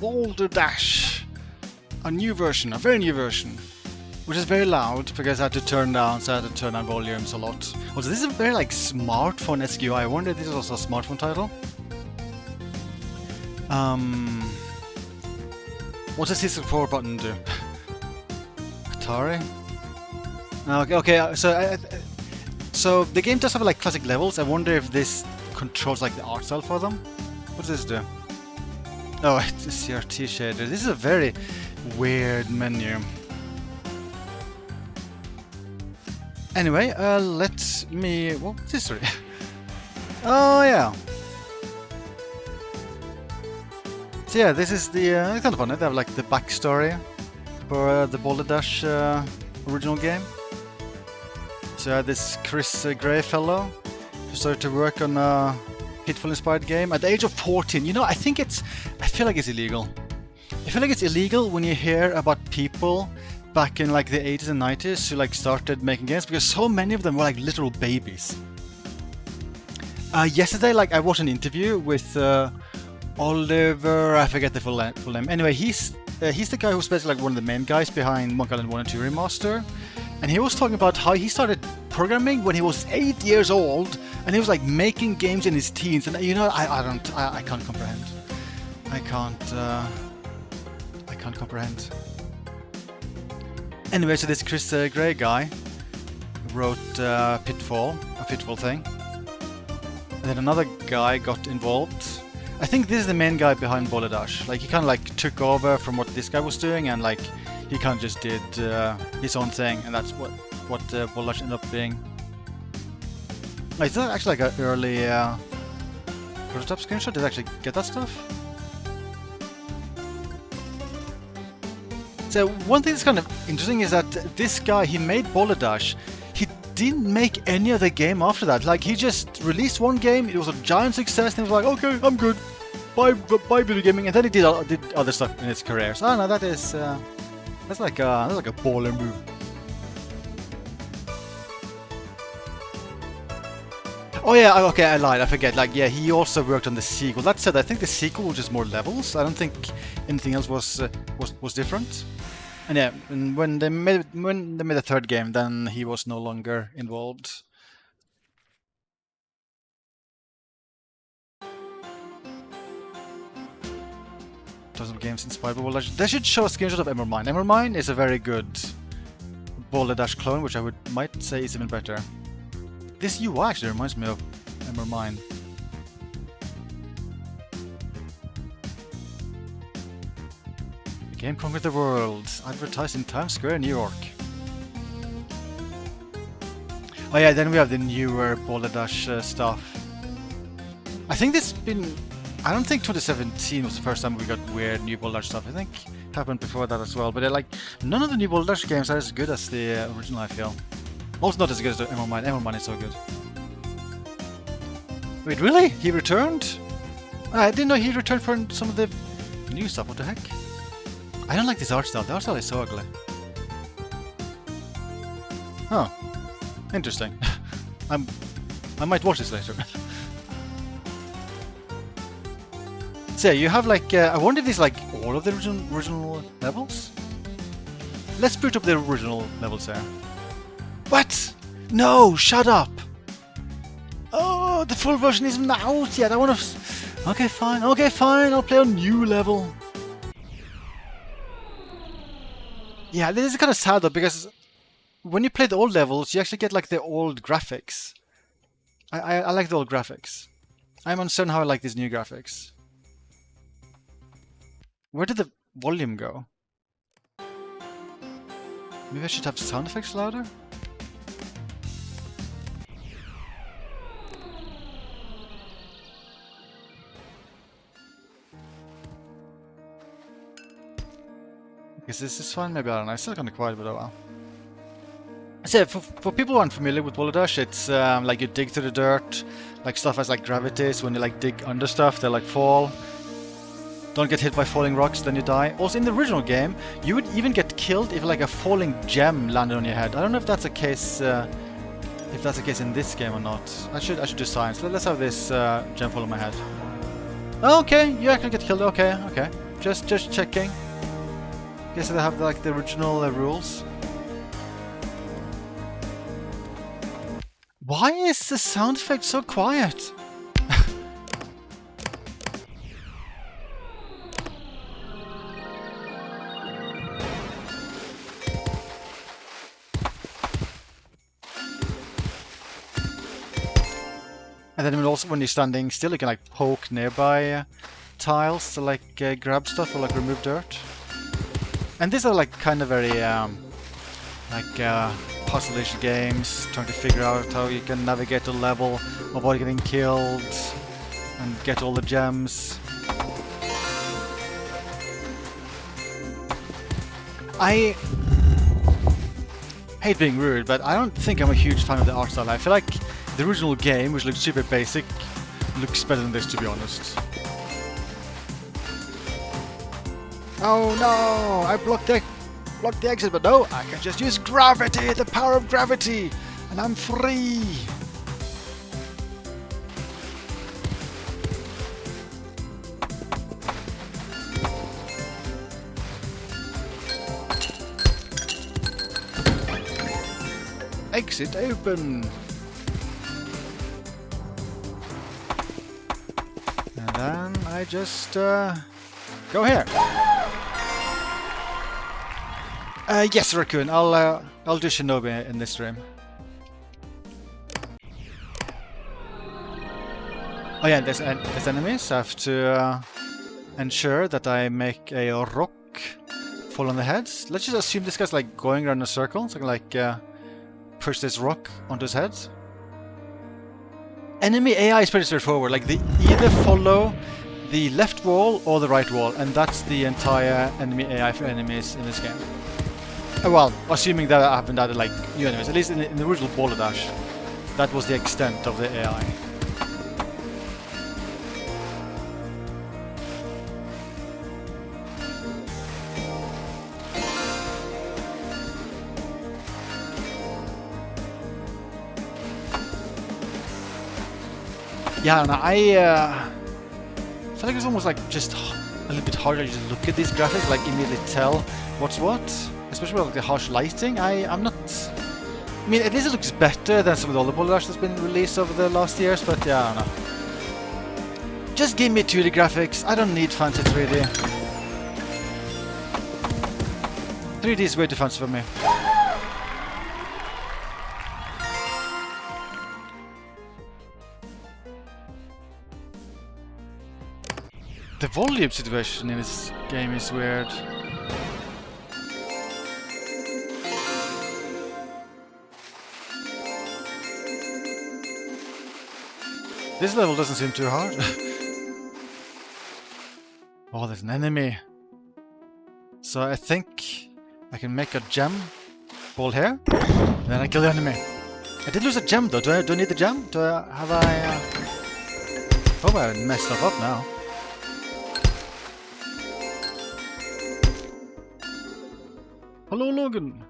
Boulder Dash. A new version, a very new version. Which is very loud because I had to turn down, so I had to turn down volumes a lot. Also, this is a very like smartphone-esque UI. I wonder if this is also a smartphone title. What does this forward button do? Atari? Okay. So the game does have like classic levels. I wonder if this controls like the art style for them. What does this do? Oh, it's a CRT shader. This is a very weird menu. Anyway, let me... What's history? Oh, yeah. So yeah, this is the... it's kind of fun. They have like the backstory for the Boulder Dash original game. So this Chris Gray fellow who started to work on a Pitfall-inspired game at the age of 14. You know, I feel like it's illegal. I feel like it's illegal when you hear about people back in like the 80s and 90s who like started making games, because so many of them were like literal babies. Yesterday, like I watched an interview with Oliver, I forget the full name. Anyway, he's the guy who's basically like one of the main guys behind Monkey Island 1 and 2 Remaster, and he was talking about how he started programming when he was 8 years old, and he was like making games in his teens. And you know, I can't comprehend. I can't comprehend. Anyway, so this Chris Gray guy wrote Pitfall, a Pitfall thing. And then another guy got involved. I think this is the main guy behind Boulder Dash. Like, he kind of like took over from what this guy was doing, and like he kind of just did his own thing, and that's what Boulder Dash ended up being. Like, is that actually like an early prototype screenshot? Did I actually get that stuff? So one thing that's kind of interesting is that this guy, he made Boulder Dash. He didn't make any other game after that. Like, he just released one game, it was a giant success, and he was like, okay, I'm good. Bye video gaming. And then he did other stuff in his career. So I don't know, that's like a baller move. Oh yeah, okay, I lied, I forget. Like, yeah, he also worked on the sequel. That said, I think the sequel was just more levels. I don't think anything else was different. And yeah, and when they made the third game, then he was no longer involved. Tons of games inspired by Boulder Dash. They should show a screenshot of Emermine. Emermine is a very good Boulder Dash clone, which I might say is even better. This UI actually reminds me of Emermine. The game conquered the world. Advertised in Times Square, New York. Oh yeah, then we have the newer Boulder Dash stuff. I think this been... I don't think 2017 was the first time we got weird new Boulder Dash stuff. I think it happened before that as well. But like, none of the new Boulder Dash games are as good as the original, I feel. Also not as good as the Emermine. Emermine is so good. Wait, really? He returned? I didn't know he returned for some of the new stuff. What the heck? I don't like this art style. The art style is so ugly. Oh. Interesting. I might watch this later. So you have like... I wonder if this is like all of the original levels? Let's boot up the original levels there. What? No, shut up! Oh, the full version isn't out yet. I want to... Okay, fine. I'll play a new level. Yeah, this is kind of sad though, because when you play the old levels, you actually get like the old graphics. I like the old graphics. I'm uncertain how I like these new graphics. Where did the volume go? Maybe I should have sound effects louder? Is this fine? Maybe, I don't know. It's still kind of quiet, but oh well. So for people who aren't familiar with Boulder Dash, it's like you dig through the dirt, like stuff has like gravity, so when you like dig under stuff, they like fall. Don't get hit by falling rocks, then you die. Also in the original game, you would even get killed if like a falling gem landed on your head. I don't know if that's a case in this game or not. I should do science. Let's have this gem fall on my head. Oh, okay, you actually get killed. Okay. Just checking. Guess they have like the original rules. Why is the sound effect so quiet? And then also when you're standing still, you can like poke nearby tiles to like grab stuff or like remove dirt. And these are like kind of very puzzle-ish games, trying to figure out how you can navigate the level, avoid getting killed, and get all the gems. I hate being rude, but I don't think I'm a huge fan of the art style. I feel like the original game, which looks super basic, looks better than this, to be honest. Oh no! I blocked the exit, but no, I can just use gravity, the power of gravity, and I'm free! Exit open! And then I just go here. Yes, Raccoon. I'll do Shinobi in this stream. Oh yeah, there's enemies. I have to ensure that I make a rock fall on the heads. Let's just assume this guy's like going around in a circle, so I can like push this rock onto his head. Enemy AI is pretty straightforward. Like they either follow the left wall or the right wall, and that's the entire enemy AI for enemies in this game. Well, assuming that I haven't added like new enemies, at least in the original Boulder Dash, that was the extent of the AI. Yeah, no, I feel like it's almost like just a little bit harder to just look at these graphics, like immediately tell what's what. Especially with like the harsh lighting. I'm not... I mean, at least it looks better than some of the other Boulder Dash that's been released over the last years, but yeah, I don't know. Just give me 2D graphics. I don't need fancy 3D. 3D is way too fancy for me. The volume situation in this game is weird. This level doesn't seem too hard. Oh, there's an enemy. So I think I can make a gem ball here, and then I kill the enemy. I did lose a gem though. Do I need the gem? Have I... Oh, I messed stuff up now. Hello, Logan.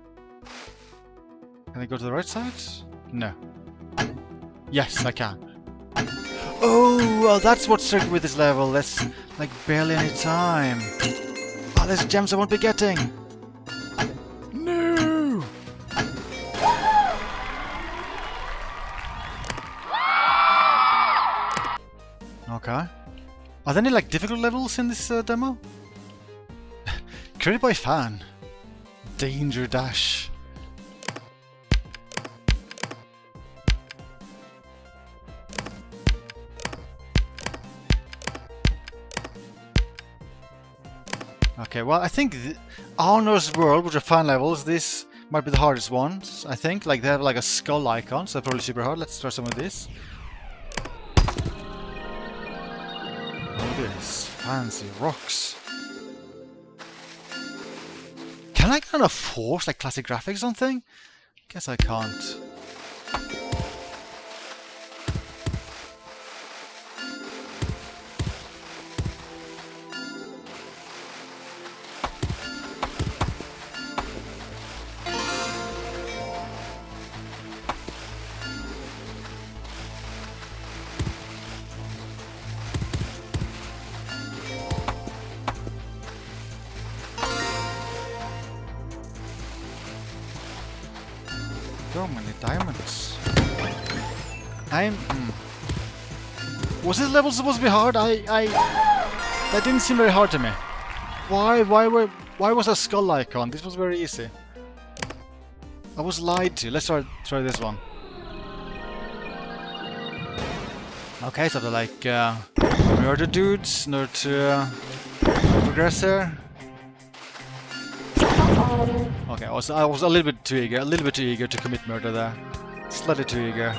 Can I go to the right side? No. Yes, I can. Oh, well, that's what's tricky with this level. There's like barely any time. Oh, there's gems I won't be getting. No. Okay. Are there any like difficult levels in this demo? Created by fan. Danger Dash. Okay, well, I think Arno's World, which are fun levels, this might be the hardest ones, I think. Like, they have like a skull icon, so probably super hard. Let's try some of this. Oh, look at these fancy rocks. Can I kind of force like classic graphics or something? Guess I can't. So many diamonds. Was this level supposed to be hard? That didn't seem very hard to me. Why was a skull icon? This was very easy. I was lied to. Let's try this one. Okay, so they're like murder dudes in order to progress here. Okay, I was a little bit too eager to commit murder there. Slightly too eager.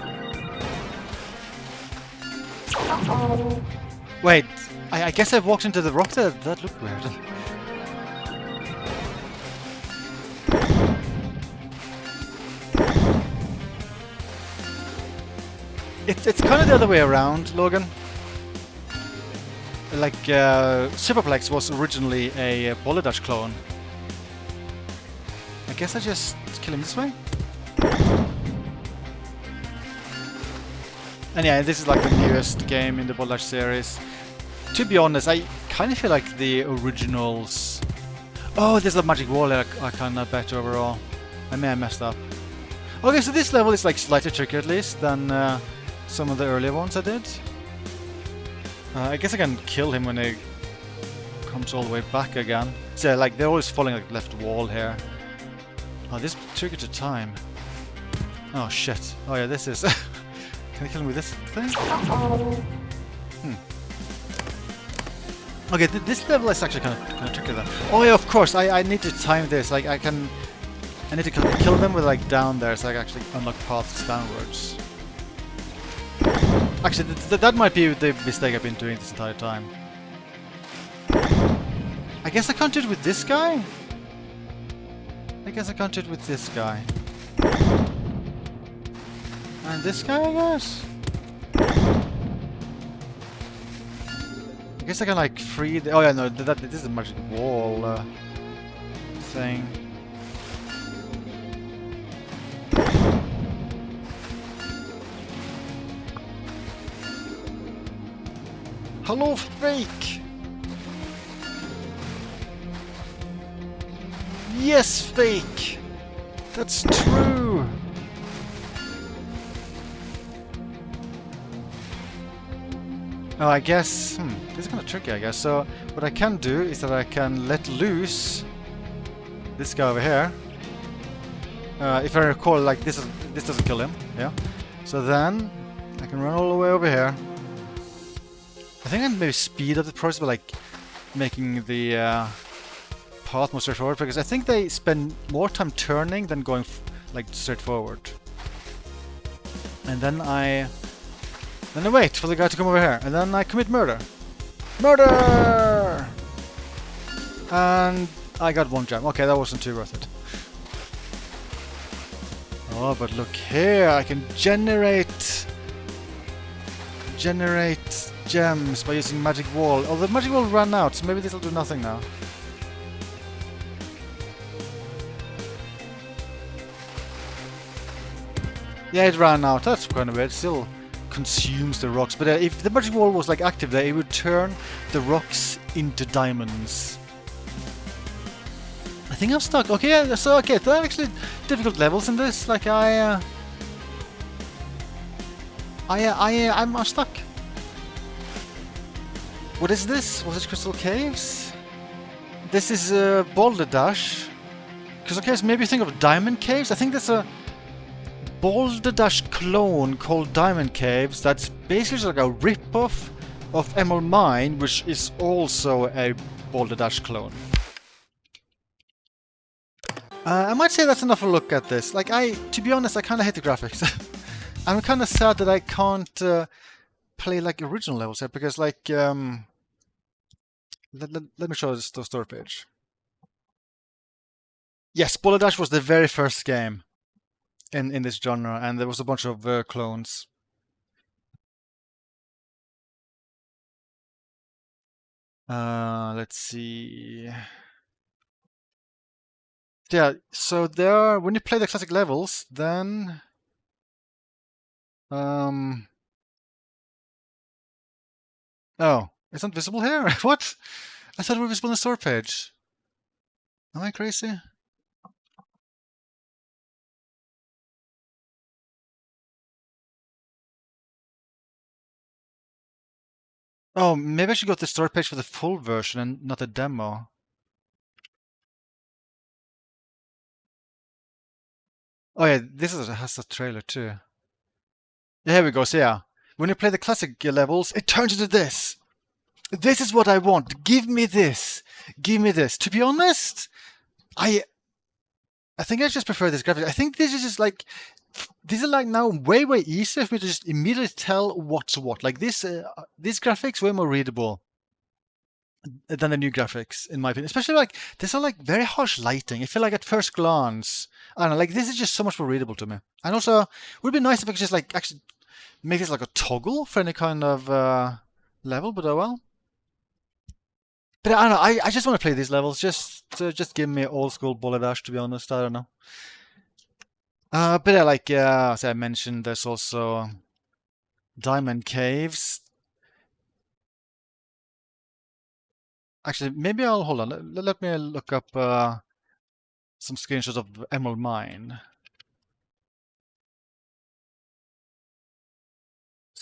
Wait, I guess I walked into the rock there. That looked weird. It's kind of the other way around, Logan. Like, Superplex was originally a Boulder Dash clone. I guess I just kill him this way? And yeah, this is like the newest game in the Boulder Dash series. To be honest, I kind of feel like the originals... Oh, there's a magic wall there I kind of bet overall. I may have messed up. Okay, so this level is like slightly trickier at least than some of the earlier ones I did. I guess I can kill him when he comes all the way back again. So like they're always following like left wall here. Oh, this triggered to time. Oh shit. Oh yeah, this is... Can I kill him with this thing? Okay, this level is actually kind of tricky though. Oh yeah, of course. I need to time this. Like I need to kill them with like down there, so I can actually unlock paths downwards. Actually, that might be the mistake I've been doing this entire time. I guess I can't do it with this guy? I guess I can't do it with this guy. And this guy, I guess? I guess I can like free the... Oh yeah, no, this is a magic wall thing. Hello, fake! Yes, fake! That's true! Oh, I guess... this is kind of tricky, I guess. So, what I can do is that I can let loose this guy over here. If I recall, like, this doesn't kill him, yeah? So then, I can run all the way over here. I think I can maybe speed up the process by, like, making the path more straightforward, because I think they spend more time turning than going, like, straight forward. And then I wait for the guy to come over here, and then I commit murder. Murder! And I got one gem. Okay, that wasn't too worth it. Oh, but look here, I can generate gems by using magic wall. Oh, the magic wall ran out, so maybe this will do nothing now. Yeah, it ran out. That's kind of weird. Still consumes the rocks, but if the magic wall was like active there, it would turn the rocks into diamonds. I think I'm stuck. Okay, yeah, so okay, there are actually difficult levels in this. Like I'm stuck. What is this? Was it Crystal Caves? This is Boulder Dash. Crystal Caves. Maybe think of Diamond Caves. I think there's a Boulder Dash clone called Diamond Caves that's basically just like a rip-off of Emerald Mine, which is also a Boulder Dash clone. I might say that's enough of a look at this. Like, to be honest, I kind of hate the graphics. I'm kind of sad that I can't play like original levels here, because like, let me show this the story page. Yes, Boulder Dash was the very first game in this genre, and there was a bunch of clones. Let's see. Yeah, so there are, when you play the classic levels, then oh, it's not visible here? What? I thought it was visible on the store page. Am I crazy? Oh, maybe I should go to the story page for the full version and not a demo. Oh yeah, has a trailer too. Yeah, here we go. So yeah, when you play the classic levels, it turns into this. This is what I want. Give me this. Give me this. To be honest, I I think I just prefer this graphic. I think this is just like these are like now way easier for me to just immediately tell what's what. Like these graphics way more readable than the new graphics in my opinion. Especially like these are like very harsh lighting. I feel like at first glance, I don't know. Like this is just so much more readable to me. And also, it would be nice if I could just like actually make this like a toggle for any kind of level. But oh well. But I don't know. I just want to play these levels. Just give me old school Boulder Dash. To be honest, I don't know. But yeah, like as I mentioned, there's also diamond caves. Actually, maybe I'll hold on. Let me look up some screenshots of Emerald Mine.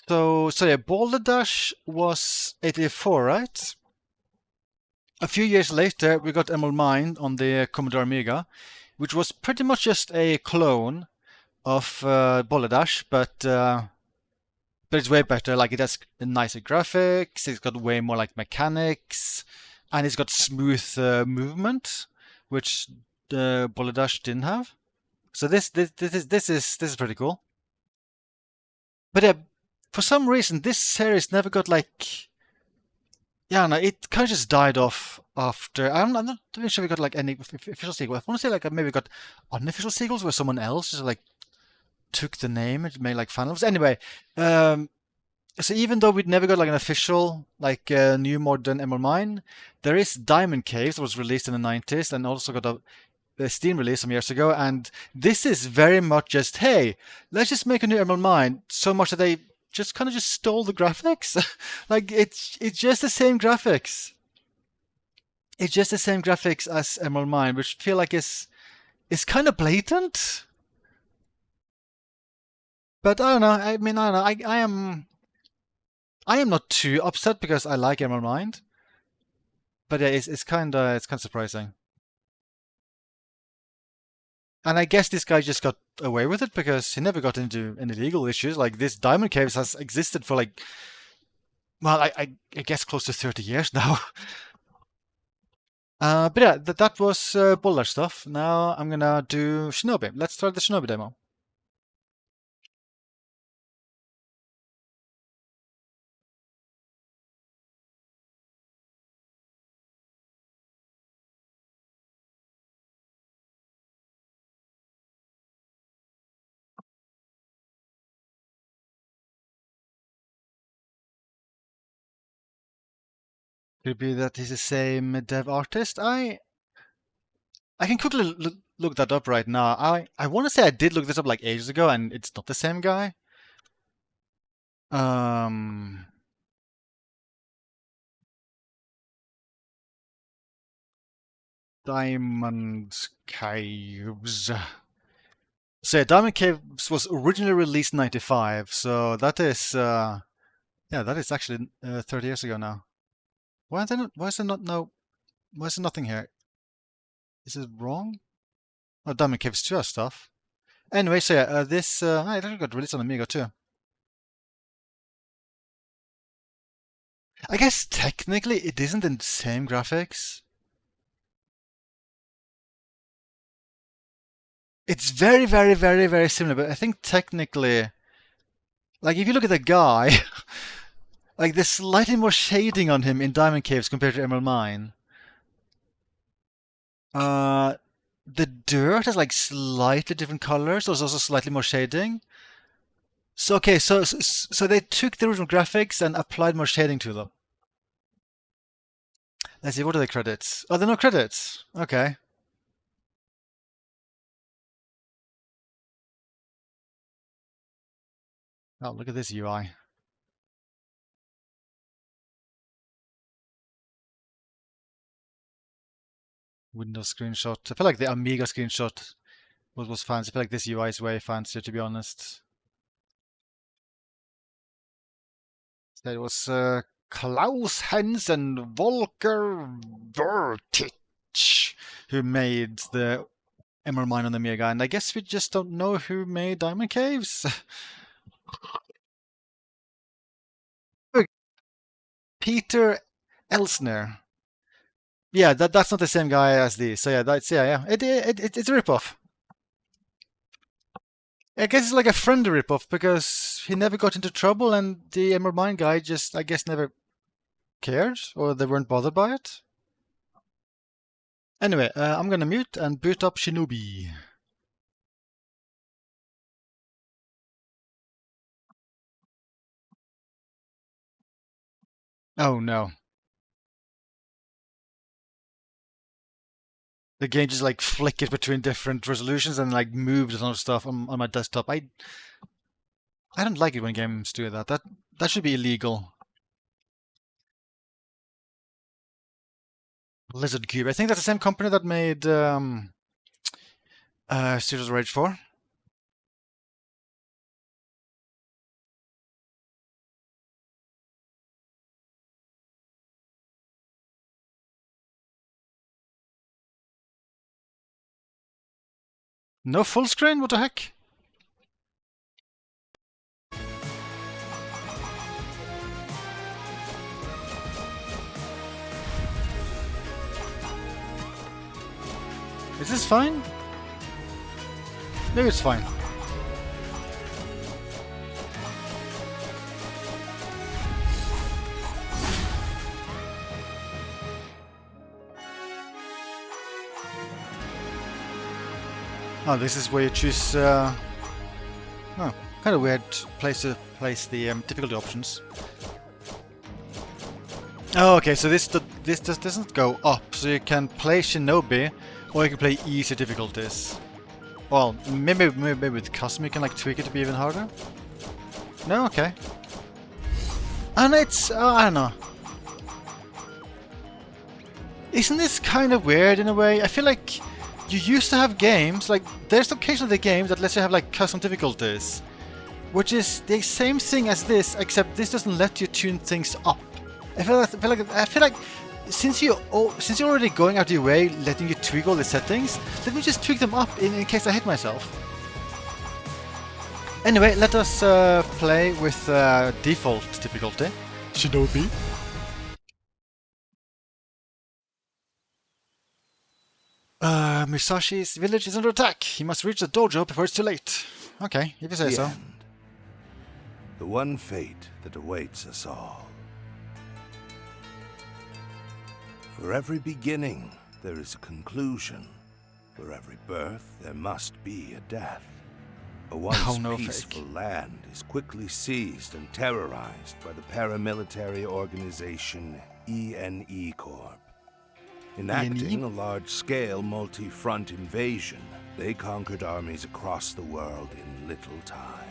So yeah, Boulder Dash was 84, right? A few years later, we got Emerald Mine on the Commodore Amiga, which was pretty much just a clone of Boulder Dash, but it's way better. Like it has nicer graphics. It's got way more like mechanics, and it's got smooth movement, which the Boulder Dash didn't have. So this is pretty cool. But yeah, for some reason this series never got like yeah, no, it kind of just died off after. I'm not even sure we got like any official sequel. I want to say like maybe we got unofficial sequels where someone else just like took the name and made like fan novels. Anyway, um, so even though we'd never got like an official like new modern Emerald Mine, there is Diamond Caves that was released in the 90s and also got a Steam release some years ago. And this is very much just hey, let's just make a new Emerald Mine. So much that they just kind of just stole the graphics. Like it's just the same graphics. It's just the same graphics as Emerald Mine, which feel like is kind of blatant. But I don't know. I mean, I don't know. I am not too upset because I like Emerald Mine. But yeah, it's kind of surprising. And I guess this guy just got away with it because he never got into any legal issues. Like this Diamond Caves has existed for like, well, I guess close to 30 years now. But yeah, that was Boulder stuff. Now I'm gonna do Shinobi. Let's start the Shinobi demo. Could be that he's the same dev artist. I can quickly look that up right now. I want to say I did look this up like ages ago, and it's not the same guy. Um, Diamond Caves. So yeah, Diamond Caves was originally released in '95. So that is yeah, that is actually 30 years ago now. Why is there not? Why is there not no? Why is there nothing here? Is it wrong? Oh, Diamond Caves 2 has stuff. Anyway, so yeah, this it actually got released on Amiga too. I guess technically it isn't in the same graphics. It's very similar, but I think technically, like if you look at the guy, like there's slightly more shading on him in Diamond Caves compared to Emerald Mine. Uh, the dirt has like slightly different colors. There's also slightly more shading. So okay, so they took the original graphics and applied more shading to them. Let's see, what are the credits? Oh, there are no credits. Okay. Oh, look at this UI. Windows screenshot. I feel like the Amiga screenshot was fancy. I feel like this UI is way fancier, to be honest. So it was Klaus Hens and Volker Vertich, who made the Emerald Mine on the Mega, and I guess we just don't know who made Diamond Caves. Peter Elsner. Yeah, that's not the same guy as these. So yeah, it's a ripoff. I guess it's like a friendly ripoff because he never got into trouble, and the Emerald Mine guy just, I guess, never cared, or they weren't bothered by it. Anyway, I'm gonna mute and boot up Shinobi. Oh no. The game just like flickers between different resolutions and like moves a ton of stuff on my desktop. I don't like it when games do that. That should be illegal. Lizard Cube. I think that's the same company that made Streets of Rage 4. No full screen? What the heck? Is this fine? Maybe it's fine. Oh, this is where you choose. Oh, kind of weird place to place the difficulty options. Oh, okay. So this just doesn't go up. So you can play Shinobi, or you can play easy difficulties. Well, maybe with custom you can like tweak it to be even harder. No, okay. And it's I don't know. Isn't this kind of weird in a way? I feel like you used to have games, like, there's occasionally games that lets you have, like, custom difficulties. Which is the same thing as this, except this doesn't let you tune things up. I feel like since you're already going out of your way, letting you tweak all the settings, let me just tweak them up in case I hit myself. Anyway, let us play with default difficulty. Shinobi. Musashi's village is under attack. He must reach the dojo before it's too late. Okay, if you say so. End. The one fate that awaits us all. For every beginning, there is a conclusion. For every birth, there must be a death. A once peaceful land is quickly seized and terrorized by the paramilitary organization ENE Corp. Enacting a large-scale multi-front invasion, they conquered armies across the world in little time.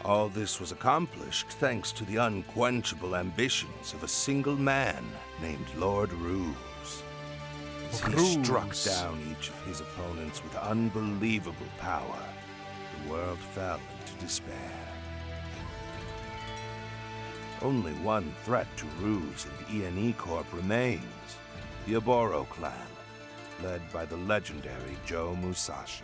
All this was accomplished thanks to the unquenchable ambitions of a single man named Lord Ruse. As he struck down each of his opponents with unbelievable power, the world fell into despair. Only one threat to Ruse and ENE Corp remains. The Oboro clan, led by the legendary Joe Musashi.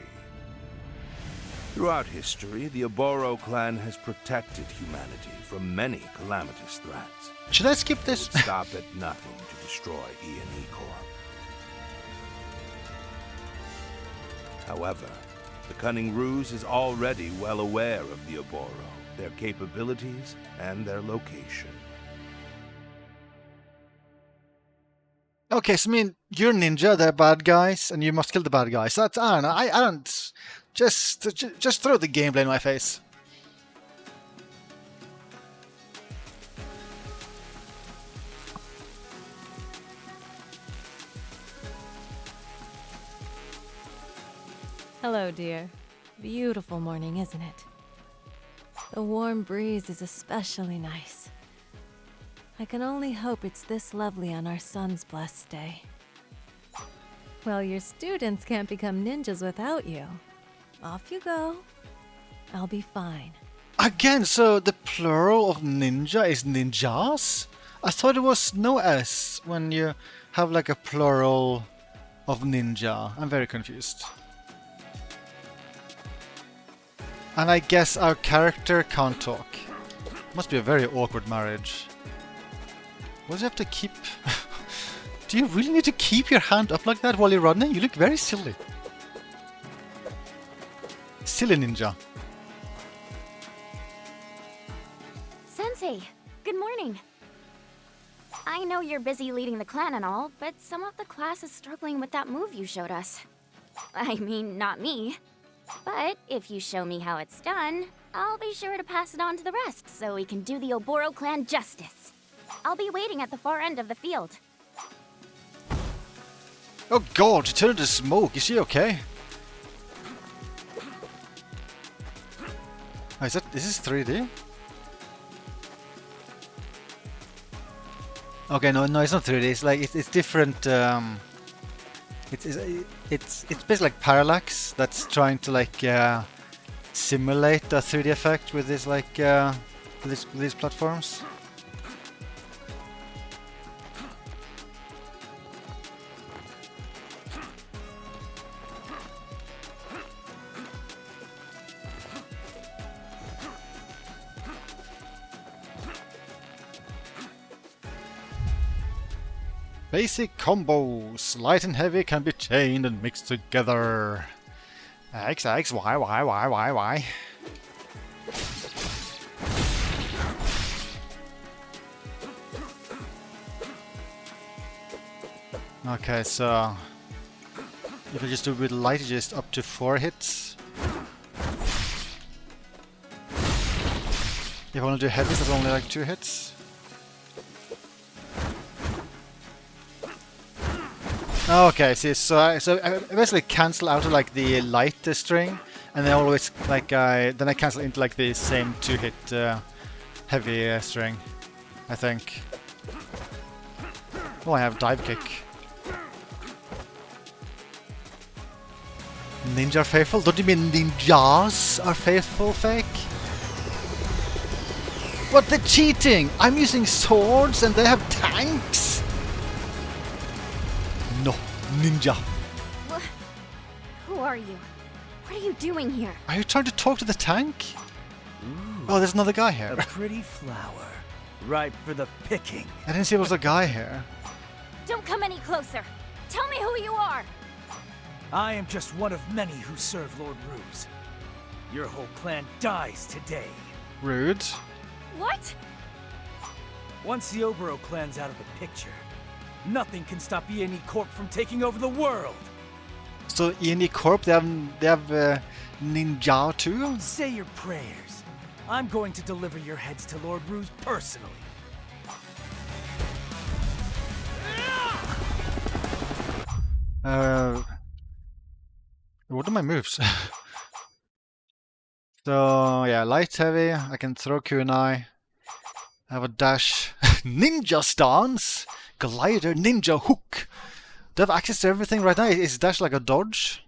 Throughout history, the Oboro clan has protected humanity from many calamitous threats. Should I skip this? It would stop at nothing to destroy ENE Corp. However, the cunning Ruse is already well aware of the Oboro, their capabilities, and their location. Okay, so I mean, you're ninja, they're bad guys, and you must kill the bad guys. That's, I don't know, I don't... Just throw the gameplay in my face. Hello, dear. Beautiful morning, isn't it? The warm breeze is especially nice. I can only hope it's this lovely on our son's blessed day. Well, your students can't become ninjas without you. Off you go. I'll be fine. Again, so the plural of ninja is ninjas? I thought it was no S when you have like a plural of ninja. I'm very confused. And I guess our character can't talk. Must be a very awkward marriage. What do you have to keep? Do you really need to keep your hand up like that while you're running? You look very silly. Silly ninja. Sensei, good morning. I know you're busy leading the clan and all, but some of the class is struggling with that move you showed us. I mean, not me. But if you show me how it's done, I'll be sure to pass it on to the rest so we can do the Oboro clan justice. I'll be waiting at the far end of the field. Oh god, she turned into smoke. Is she okay? Oh, is this 3D? Okay, no, it's not 3D. It's like it's different. It's basically like parallax that's trying to like simulate a 3D effect with this like with these platforms. Basic combos. Light and heavy can be chained and mixed together. X, X, Y, Y, Y, Y, Y. Okay, so if you just do it with light, it's just up to 4 hits. If I want to do heavy, it's only like 2 hits. Okay, see, so I basically cancel out like the light string, and then always like then I cancel into like the same 2-hit heavy string, I think. Oh, I have dive kick. Ninja are faithful? Don't you mean ninjas are faithful, fake? What, they're cheating! I'm using swords and they have tanks! No, ninja. Who are you? What are you doing here? Are you trying to talk to the tank? Ooh, Oh, there's another guy here. a pretty flower, ripe for the picking. I didn't see there was a guy here. Don't come any closer. Tell me who you are. I am just one of many who serve Lord Ruse. Your whole clan dies today. Rude. What? Once the Oboro clan's out of the picture, nothing can stop E&E Corp from taking over the world. So E&E Corp, they have ninja too? Say your prayers. I'm going to deliver your heads to Lord Ruse personally. What are my moves? So yeah, light heavy. I can throw kunai. I have a dash, ninja stance, glider, ninja hook. Do I have access to everything right now? Is dash like a dodge?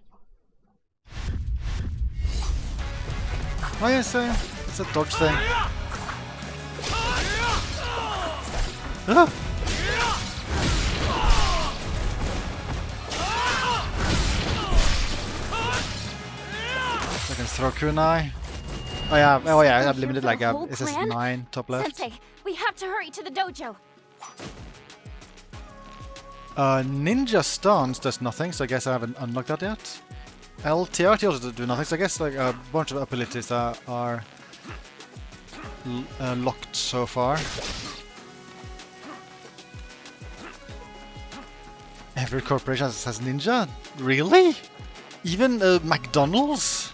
Oh yes, it's a dodge thing. Ah! I can throw kunai. Oh yeah, I have limited like a SS9 top left. Sensei, we have to hurry to the dojo. Ninja stance does nothing, so I guess I haven't unlocked that yet. LTRT also do nothing, so I guess like a bunch of abilities are locked so far. Every corporation has ninja? Really? Even McDonald's?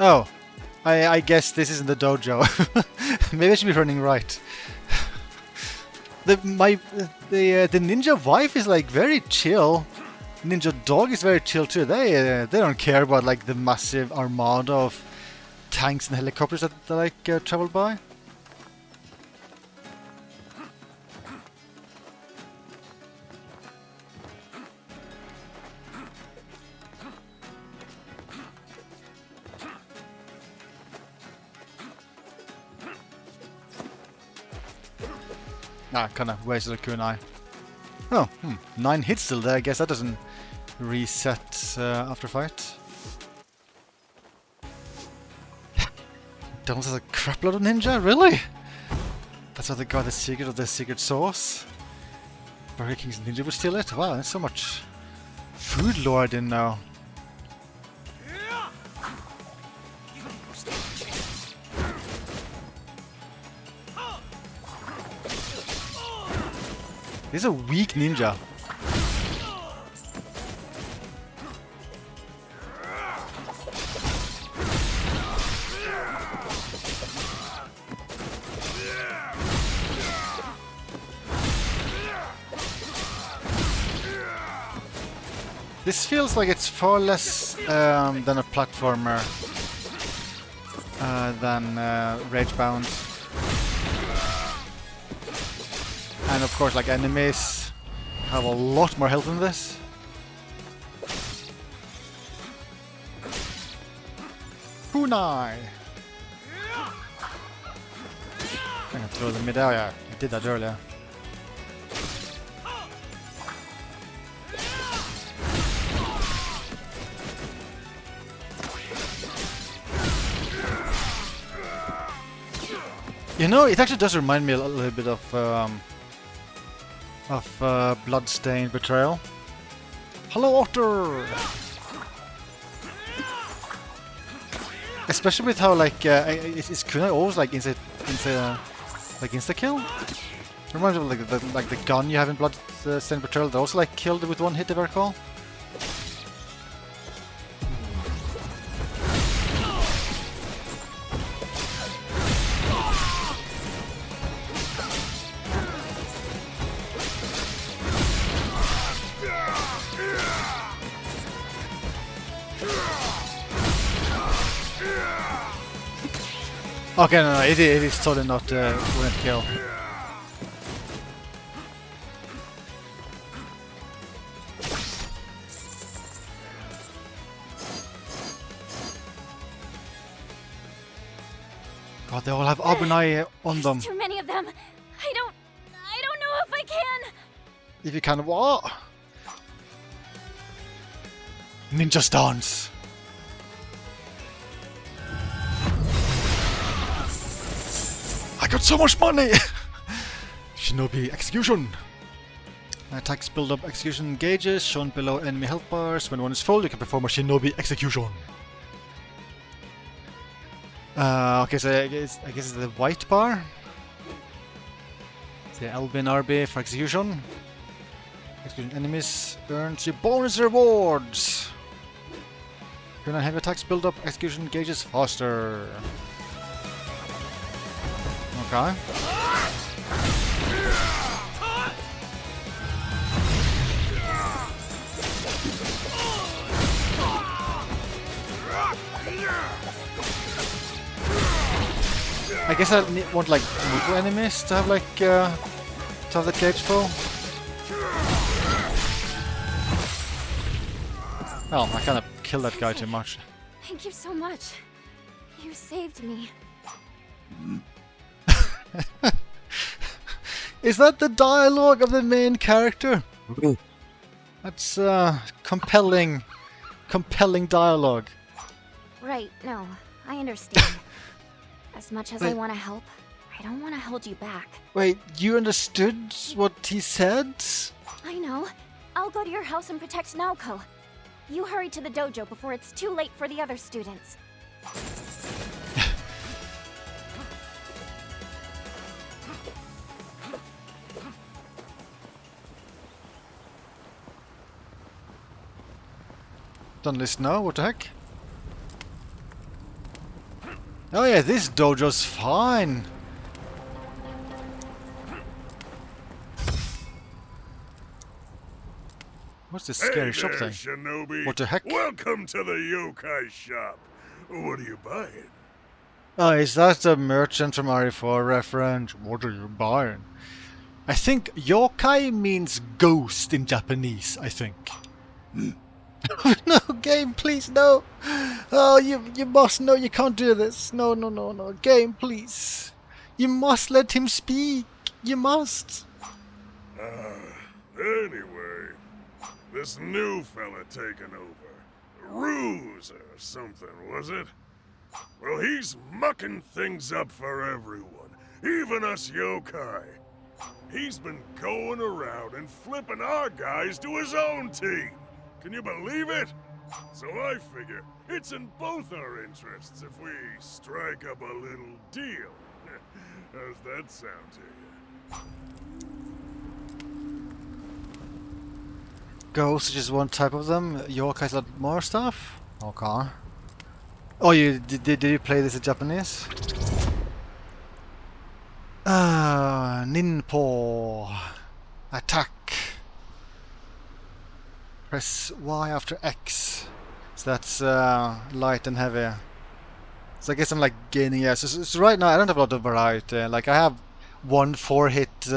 Oh, I guess this isn't the dojo. Maybe I should be running right. The ninja wife is like very chill. Ninja dog is very chill too. They don't care about like the massive armada of tanks and helicopters that like travel by. Ah, kinda wasted a kunai. Oh, 9 hits still there. I guess that doesn't reset after fight. Don't have a crapload of ninja, really? That's how they got the secret of the secret sauce. Burger King's ninja would steal it? Wow, there's so much food lore I didn't know. He's a weak ninja. This feels like it's far less than a platformer than Ragebound. And of course, like, enemies have a lot more health than this. Kunai! I'm gonna throw them mid-air, yeah. I did that earlier. You know, it actually does remind me a little bit of Bloodstained Betrayal. Hello, Otter! Especially with how, like, is kunai always like insta kill? Reminds me of like the gun you have in Bloodstained Betrayal. They also like killed with one hit, if I recall. Okay, no, it is totally not wouldn't kill. God, they all have Abunai on them. There's too many of them. I don't know if I can. If you can, what? Ninja stance. I got so much money! Shinobi execution. Attacks build up execution gauges shown below enemy health bars. When one is full, you can perform a Shinobi execution. Okay, so I guess it's the white bar. The Albin RB for execution. Executing enemies earns you bonus rewards. When heavy attacks build up execution gauges faster. Okay. I guess I want like multiple enemies to have like to have the gauge full. Well, I kind of killed that guy too much. Thank you so much. You saved me. Is that the dialogue of the main character? That's compelling dialogue. Right, no, I understand. As much as I want to help, I don't want to hold you back. Wait, you understood what he said? I know. I'll go to your house and protect Naoko. You hurry to the dojo before it's too late for the other students. Done this now, what the heck? Oh yeah, this dojo's fine. What's this scary shop thing? Shinobi. What the heck? Welcome to the yokai shop. What are you buying? Oh, is that the merchant from RE4 reference? What are you buying? I think yokai means ghost in Japanese, I think. No, game, please, no. Oh, you must know you can't do this. No, game, please. You must let him speak. You must! Anyway, this new fella taking over. Ruse or something, was it? Well, he's mucking things up for everyone, even us yokai. He's been going around and flipping our guys to his own team. Can you believe it? So I figure it's in both our interests if we strike up a little deal. How's that sound to you? Ghosts is just one type of them. Yokai got more stuff? Okay. Oh, did you play this in Japanese? Ninpo. Attack. Press Y after X. So that's light and heavy. So I guess I'm like gaining, yeah. So right now I don't have a lot of variety. Like I have one 4-hit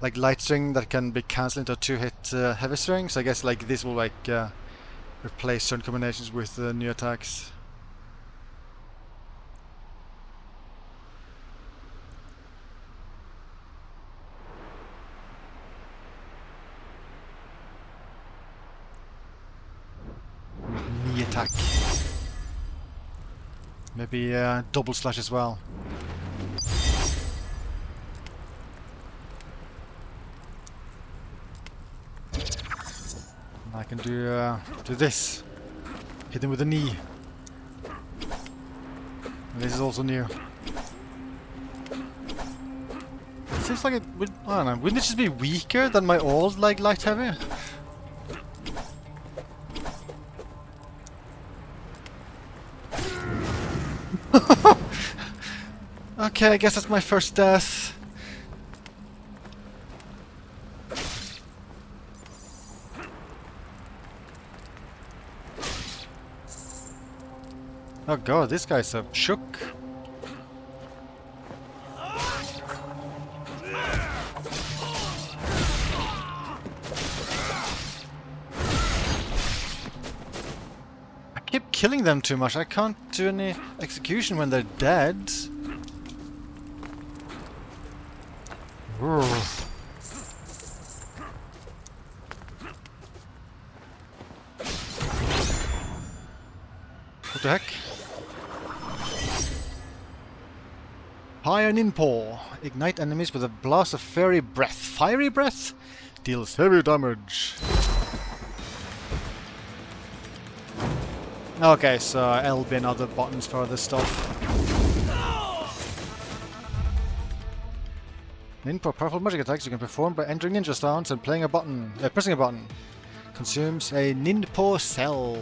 like light string that can be cancelled into a 2-hit heavy string. So I guess like this will like replace certain combinations with new attacks. Knee attack. Maybe double slash as well. I can do this. Hit him with a knee. And this is also new. It seems like it would. I don't know. Wouldn't it just be weaker than my old like light heavy? Okay, I guess that's my first death. Oh god, this guy's so shook. I keep killing them too much. I can't do any execution when they're dead. What the heck? Fire Ninpo. Ignite enemies with a blast of fiery breath. Fiery breath? Deals heavy damage. Okay, so LB and other buttons for other stuff. Ninpo, powerful magic attacks you can perform by entering ninja stance and playing a button, pressing a button. Consumes a Ninpo cell.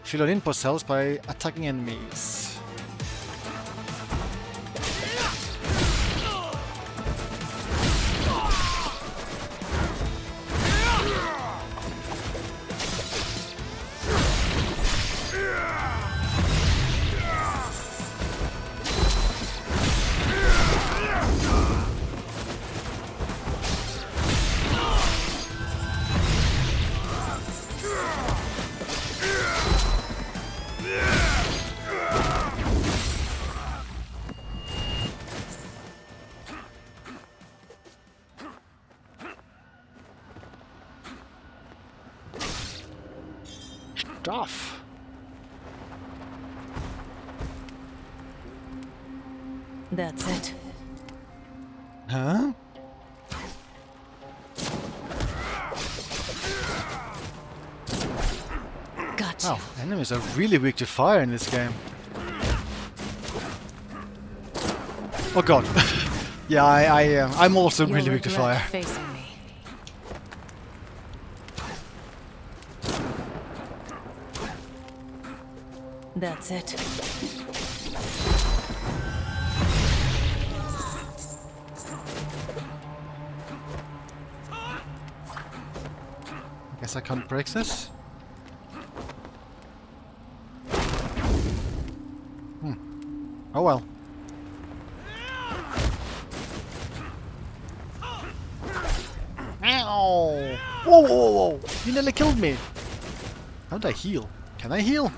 Fill your Ninpo cells by attacking enemies. Stuff. That's it. Huh? Gotcha. Oh, enemies are really weak to fire in this game. Oh god. Yeah, I'm also You'll really weak to regret fire. facing me. That's it. Guess I can't break this. Oh well. Ow! Whoa, whoa, whoa, whoa! You nearly killed me! How did I heal? Can I heal?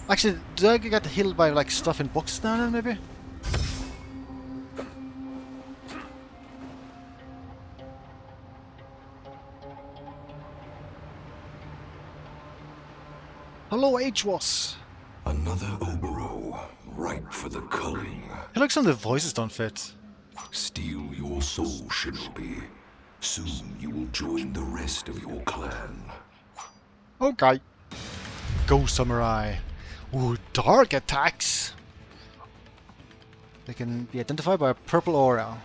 Actually, do I get healed by like stuff in boxes now then, maybe? Hello, H-Was. Another Oboro, ripe for the culling. He looks like the voices don't fit. Steal your soul, Shinobi. Soon you will join the rest of your clan. Okay. Go, Samurai. Ooh, dark attacks. They can be identified by a purple aura.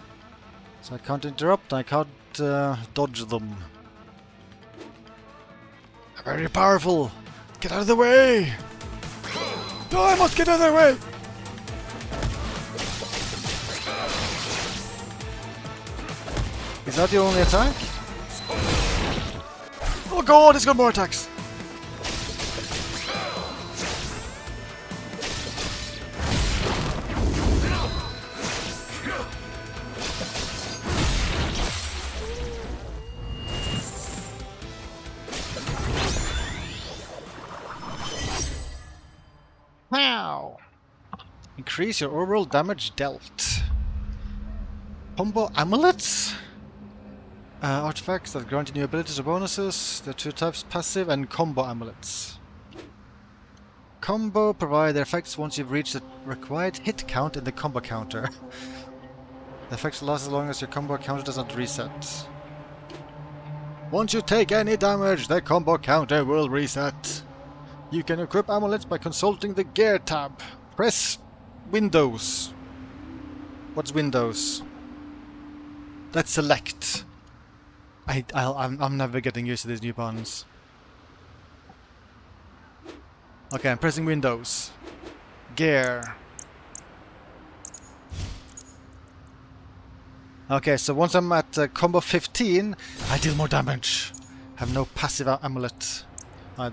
So I can't interrupt, I can't dodge them. They're very powerful. Get out of the way! No, I must get out of their way! Is that the only attack? Oh god, it's got more attacks! Wow! Increase your overall damage dealt. Combo amulets? Artifacts that grant you new abilities or bonuses. There are two types, passive and combo amulets. Combo provide their effects once you've reached the required hit count in the combo counter. The effects last as long as your combo counter does not reset. Once you take any damage, the combo counter will reset. You can equip amulets by consulting the gear tab. Press Windows. What's Windows? Let's select. I'm never getting used to these new buttons. Okay, I'm pressing Windows. Gear. Okay, so once I'm at combo 15, I deal more damage. Have no passive amulet.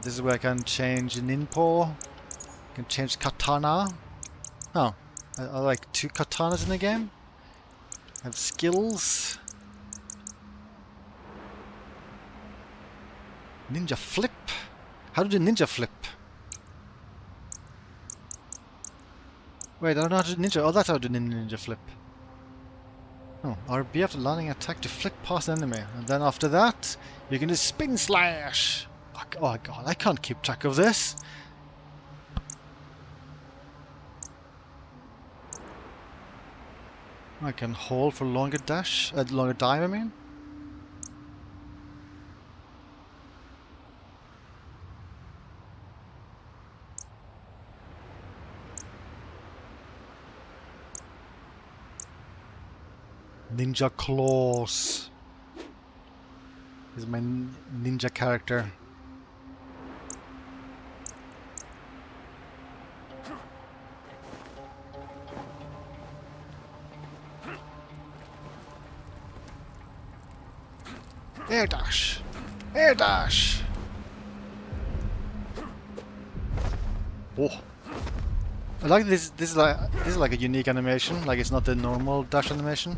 This is where I can change Ninpo. I can change Katana. Oh, I like 2 katanas in the game. I have skills. Ninja flip? How to do ninja flip? Wait, I don't know how to do ninja. Oh, that's how to do ninja flip. Oh, RB after landing attack to flick past enemy. And then after that, you can do spin slash. Oh god, I can't keep track of this. I can hold for longer dash, longer dive, I mean. Ninja claws. This is my ninja character. Air dash! Air dash! Oh! I like this. This is like a unique animation. Like it's not the normal dash animation.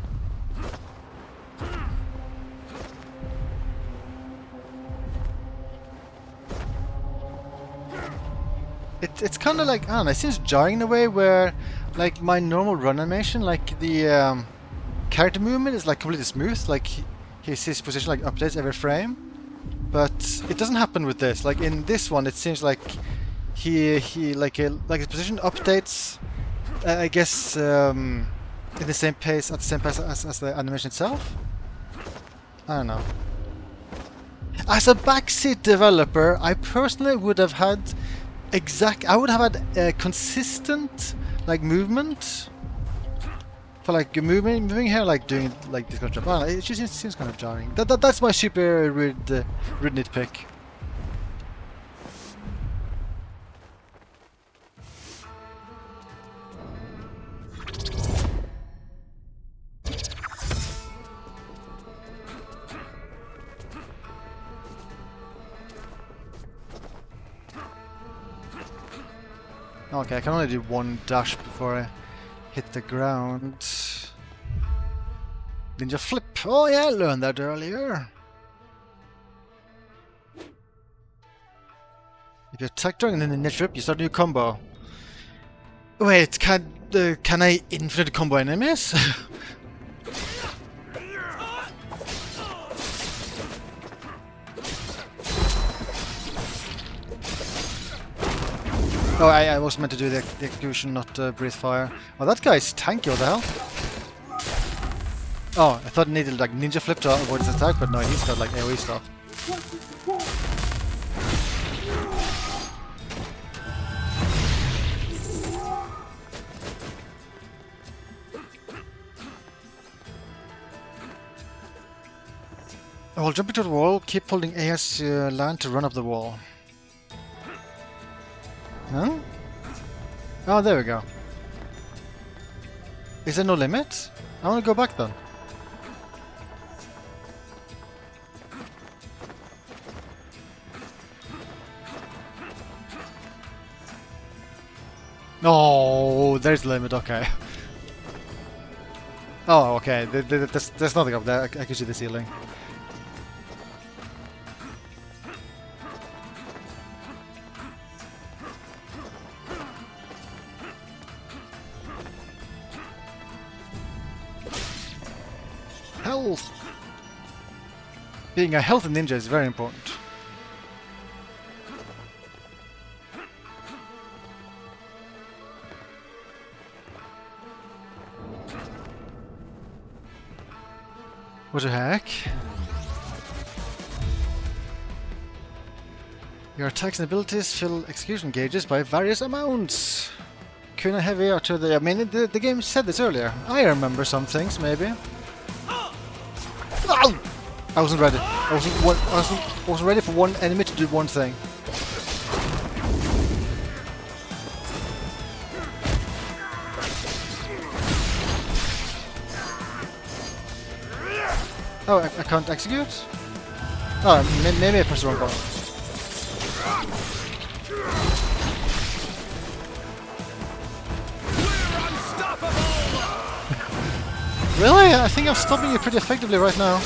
It's kind of like, I don't know, it seems jarring in a way where, like, my normal run animation, like the character movement is like completely smooth. Like his position like updates every frame, but it doesn't happen with this. Like in this one, it seems like he like his position updates. I guess in the same pace, at the same pace as the animation itself. I don't know. As a backseat developer, I personally would have had I would have had consistent like movement for like moving here, like doing like this kind of stuff. It just seems kind of jarring. That's my super rude nitpick. Okay, I can only do one dash before I hit the ground. Ninja flip. Oh yeah, I learned that earlier. If you attack during the ninja flip, you start a new combo. Wait, can I infinite combo enemies? Oh, I was meant to do the execution, not breathe fire. Oh, that guy's tanky, what the hell? Oh, I thought he needed like ninja flip to avoid his attack, but no, he's got like AoE stuff. While jumping to the wall, keep holding A as you land to run up the wall. Huh? Oh, there we go. Is there no limit? I want to go back then. No, there's the limit, okay. Oh, okay, there's nothing up there, I can see the ceiling. Health! Being a healthy ninja is very important. What the heck? Your attacks and abilities fill execution gauges by various amounts. Kuna heavy or to the... I mean, the game said this earlier. I remember some things, maybe. Ow! I wasn't ready. I wasn't ready for one enemy to do one thing. Oh, I can't execute? Oh, maybe I pressed the wrong button. Really? I think I'm stopping you pretty effectively right now.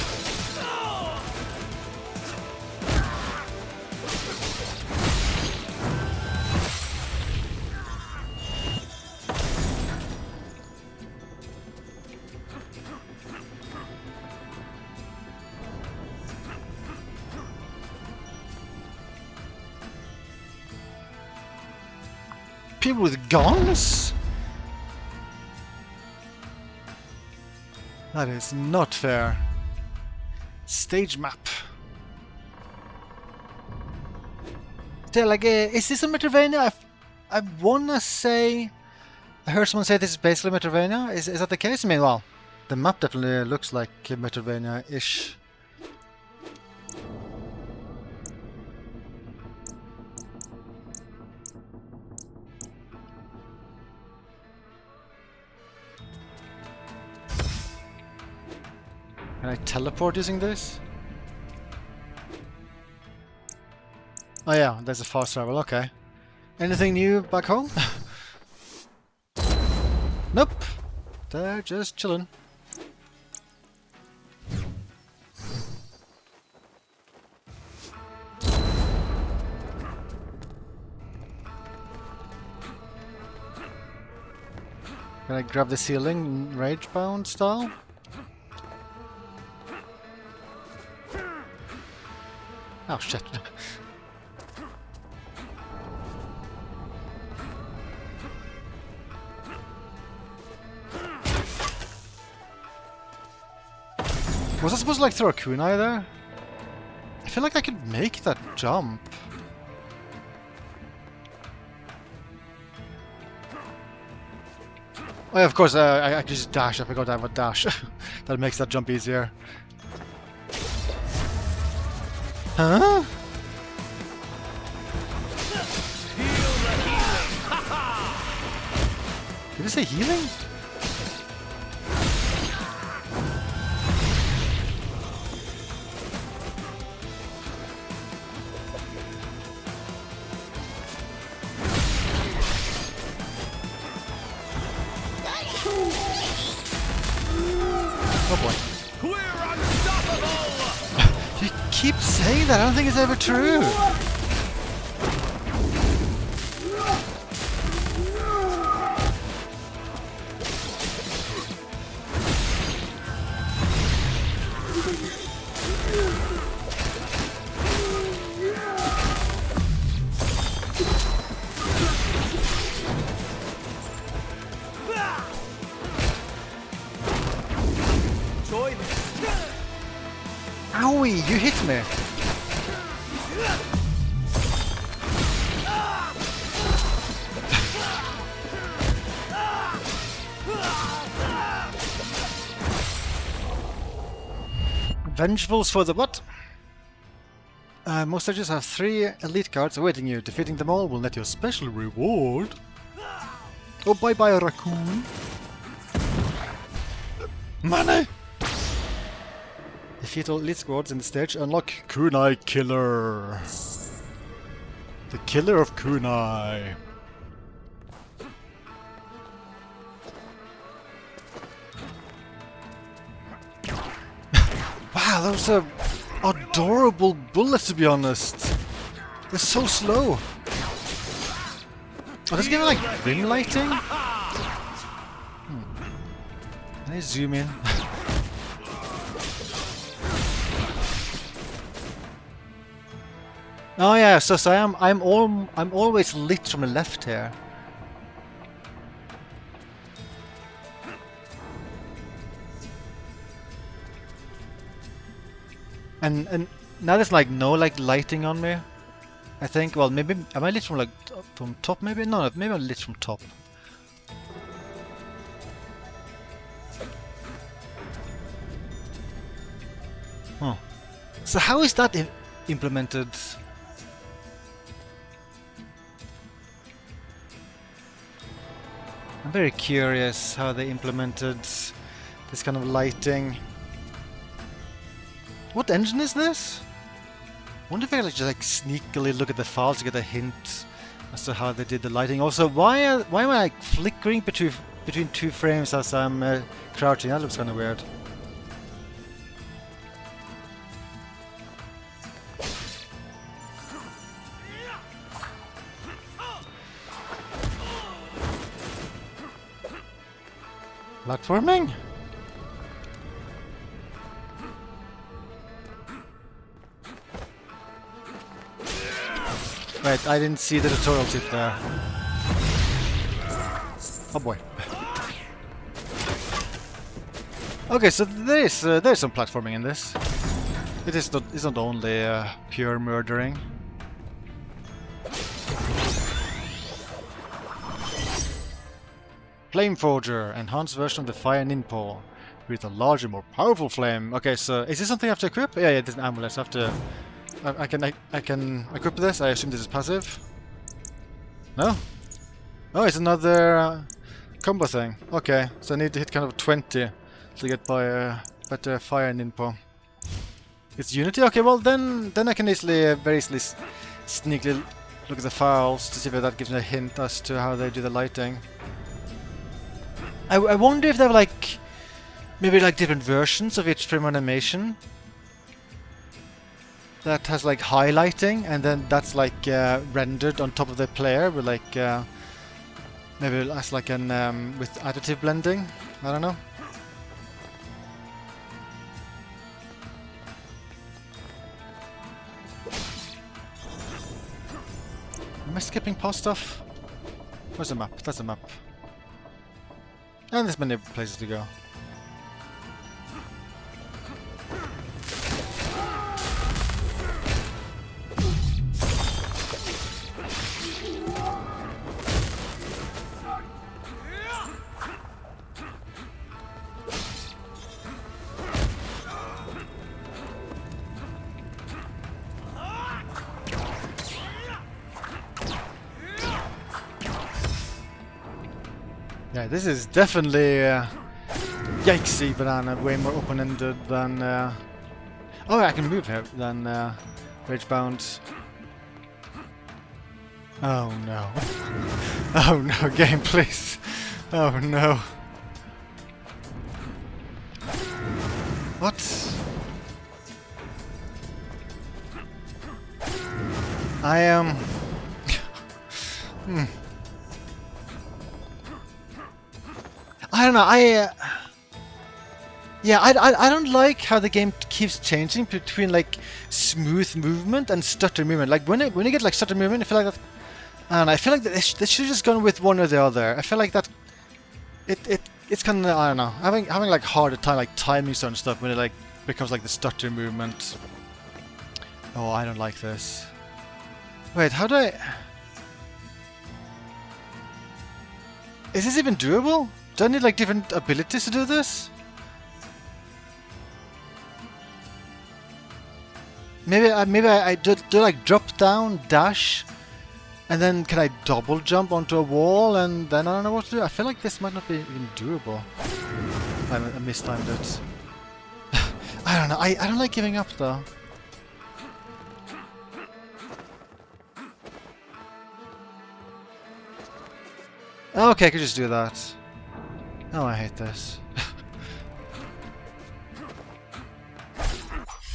People with guns? That is not fair. Stage map. Yeah, like, is this a Metroidvania? I wanna say... I heard someone say this is basically Metroidvania. Is that the case? I mean, well, the map definitely looks like Metroidvania-ish. Can I teleport using this? Oh yeah, there's a fast travel, okay. Anything new back home? Nope. They're just chilling. Can I grab the ceiling rage-bound style? Oh shit. Was I supposed to like throw a kunai there? I feel like I could make that jump. Oh yeah, of course, I could just dash. I forgot I have a dash. That makes that jump easier. Huh? Did it say healing? Oh boy. We're unstoppable! You keep saying that, I don't think it's ever true. me. Vengefuls for the what? Most stages have 3 elite cards awaiting you. Defeating them all will net you a special reward. Oh, bye-bye, raccoon. Money! Defeat all elite squads in the stage. Unlock Kunai Killer. The killer of Kunai. Wow, those are adorable bullets, to be honest. They're so slow. Oh, this game like ring lighting? Can I zoom in? Oh yeah, so I'm always lit from the left here. And now there's like no like lighting on me. I think. Well, maybe am I lit from like from top? Maybe no. Maybe I'm lit from top. Huh. So how is that implemented? I'm very curious how they implemented this kind of lighting. What engine is this? I wonder if I just like sneakily look at the files to get a hint as to how they did the lighting. Also, why am I like flickering between 2 frames as I'm crouching? That looks kind of weird. Platforming? Wait, I didn't see the tutorial tip there. Oh boy. Okay, so there's some platforming in this. It's not only pure murdering. Flameforger, enhanced version of the Fire Ninpo with a larger, more powerful flame. Okay, so is this something I have to equip? Yeah, there's an amulet. So I have to. I can equip this. I assume this is passive. No? Oh, it's another combo thing. Okay, so I need to hit kind of 20 to get by a better Fire Ninpo. It's Unity? Okay, well then I can very easily sneakily look at the files to see if that gives me a hint as to how they do the lighting. I wonder if they have like maybe like different versions of each frame animation that has like highlighting, and then that's like rendered on top of the player with like maybe as like an with additive blending. I don't know. Am I skipping past stuff? Where's the map? That's a map. And there's many places to go. Yeah, this is definitely yikesy banana, way more open-ended than oh, I can move here than Ragebound. Oh no. Oh no, game, please. Oh no. What? I am I don't know. Yeah, I don't like how the game keeps changing between like smooth movement and stutter movement. Like when you get like stutter movement, I feel like that. And I feel like they should have just gone with one or the other. I feel like that. It's kind of, I don't know, having like harder time like timing certain stuff when it like becomes like the stutter movement. Oh, I don't like this. Wait, how do I... Is this even doable? Do I need like different abilities to do this? Maybe I do like drop down, dash, and then can I double jump onto a wall and then I don't know what to do. I feel like this might not be even doable. I mistimed it. I don't know. I don't like giving up though. Okay, I could just do that. Oh, I hate this.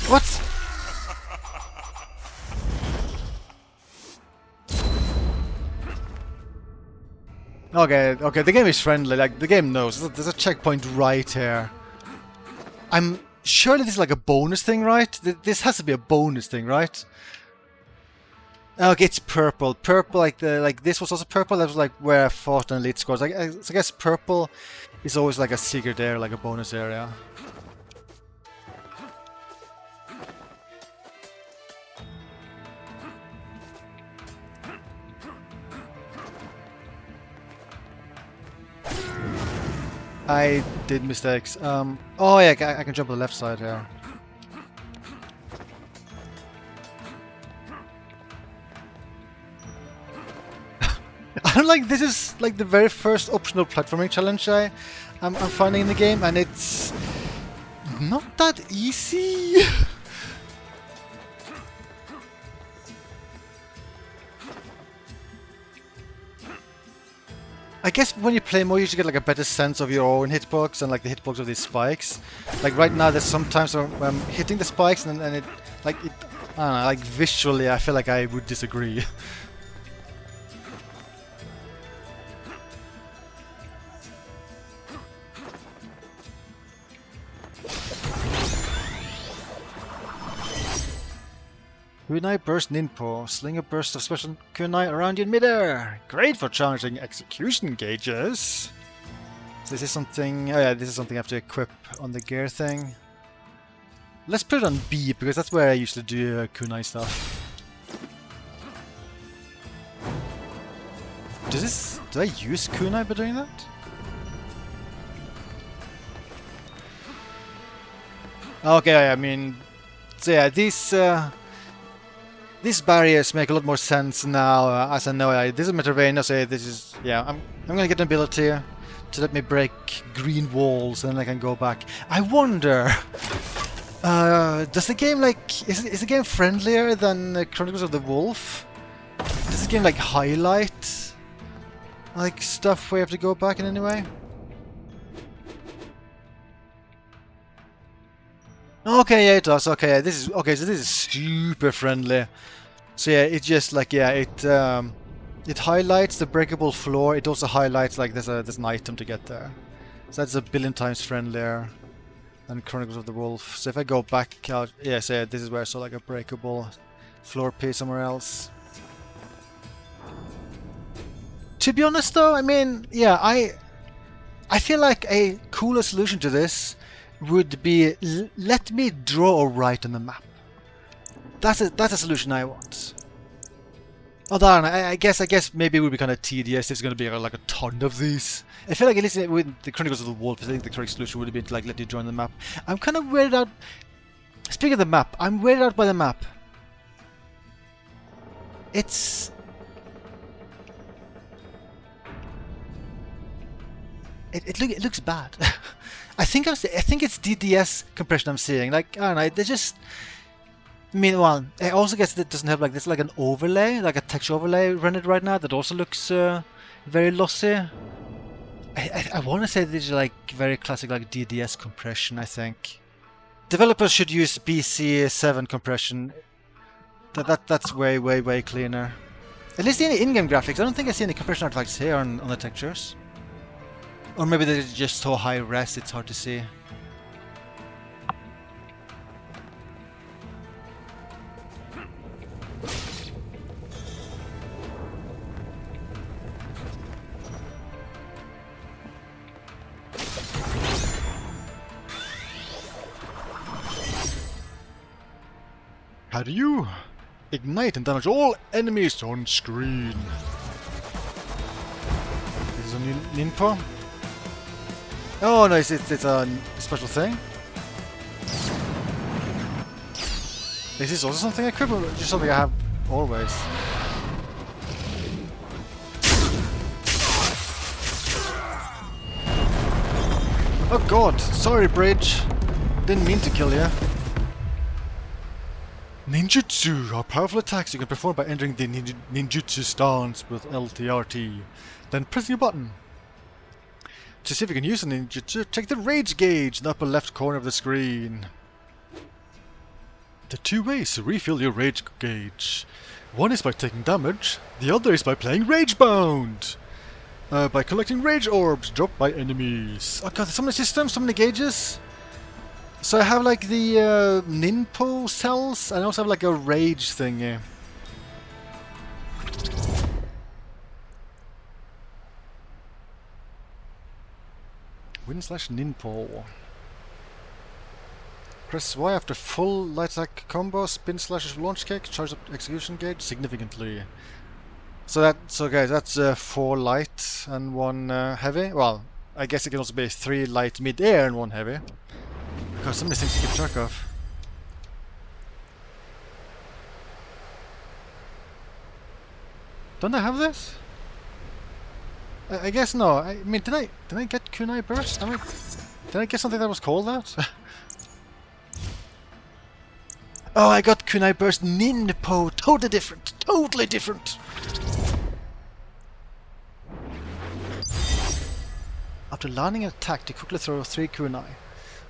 What? Okay, the game is friendly, like, the game knows. There's a checkpoint right here. Surely this is like a bonus thing, right? This has to be a bonus thing, right? Okay, it's purple. Purple, like this was also purple. That was like where I fought on elite scores. I guess purple is always like a secret area, like a bonus area. I did mistakes. Oh yeah, I can jump on the left side here. I don't like, this is like the very first optional platforming challenge I'm finding in the game, and it's not that easy. I guess when you play more, you should get like a better sense of your own hitbox and like the hitbox of these spikes. Like right now, there's sometimes where I'm hitting the spikes and it, I don't know, like visually, I feel like I would disagree. Kunai Burst Ninpo. Sling a burst of special kunai around you in midair. Great for challenging execution gauges. So this is something... Oh yeah, this is something I have to equip on the gear thing. Let's put it on B, because that's where I usually do kunai stuff. Do I use kunai by doing that? Okay, I mean... So yeah, these barriers make a lot more sense now, as I know this is Metroidvania, so this is... Yeah, I'm gonna get an ability to let me break green walls and then I can go back. I wonder... does the game like... Is the game friendlier than Chronicles of the Wolf? Does the game like highlight like stuff where you have to go back in any way? Okay, yeah, it does. Okay, yeah, this is okay. So this is super friendly. So yeah, it just like it highlights the breakable floor. It also highlights like there's an item to get there. So that's a billion times friendlier than Chronicles of the Wolf. So if I go back out, yeah, so yeah, this is where I saw like a breakable floor piece somewhere else. To be honest, though, I mean, yeah, I feel like a cooler solution to this would be let me draw a right on the map. That's a solution I want. Although I guess maybe it would be kind of tedious if it's going to be like a ton of these. I feel like at least with the Chronicles of the Wolf, I think the correct solution would have been to like let you join the map. I'm kind of weirded out. Speaking of the map, I'm weirded out by the map. It looks bad. I think it's DDS compression I'm seeing. Like, I don't know, they just... Meanwhile, I also guess it doesn't have like this, like an overlay, like a texture overlay rendered right now that also looks very lossy. I want to say this is like very classic like DDS compression, I think. Developers should use BC7 compression. That's way cleaner. At least in the in-game graphics, I don't think I see any compression artifacts here on the textures. Or maybe they're just so high res it's hard to see. How do you ignite and damage all enemies on screen? This is a new Ninpo. Oh no, it's a special thing. Is this also something I equip, or just something I have always? Oh god, sorry bridge. Didn't mean to kill you. Ninjutsu are powerful attacks you can perform by entering the ninjutsu stance with LTRT, then pressing a button. To see if you can use a ninjutsu, check the rage gauge in the upper left corner of the screen. There are two ways to refill your rage gauge. One is by taking damage, the other is by playing Ragebound. By collecting rage orbs dropped by enemies. Oh god, there's so many systems, so many gauges. So I have like the Ninpo cells, and I also have like a rage thingy. Win/Ninpo. Press Y after full light attack combo, spin/launch kick, charge up execution gauge significantly. So guys, that's 4 light and 1 heavy. Well, I guess it can also be 3 light mid-air and 1 heavy. Because so many things to keep track of. Don't I have this? I guess no. I mean, did I get Kunai Burst? Did I get something that was called that? Oh, I got Kunai Burst Ninpo. Totally different. Totally different. After landing an attack, to quickly throw 3 kunai.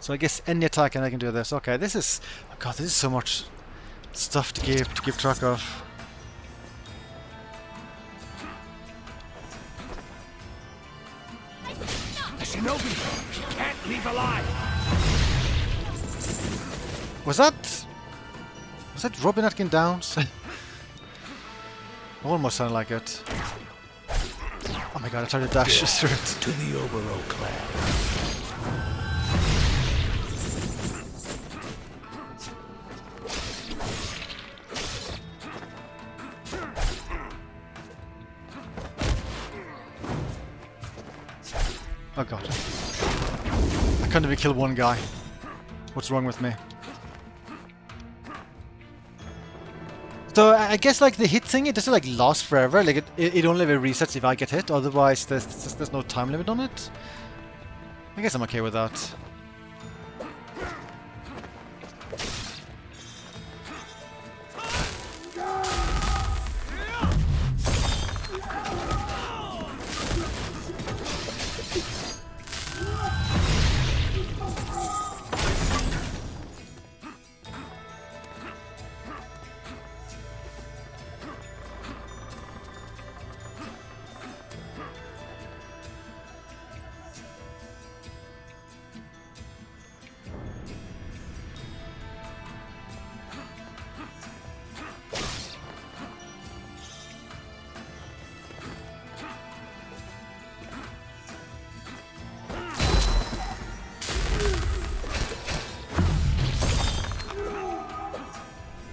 So I guess any attack and I can do this. Okay, this is... Oh god, this is so much stuff to keep track of. The shinobi! She can't leave alive! Was that Robin Atkin Downs? Almost sounded like it. Oh my god, I tried to dash through it. To the Obero clan. Oh god. I couldn't even kill one guy. What's wrong with me? So I guess like the hit thing, it doesn't like last forever. Like it only resets if I get hit. Otherwise, there's no time limit on it. I guess I'm okay with that.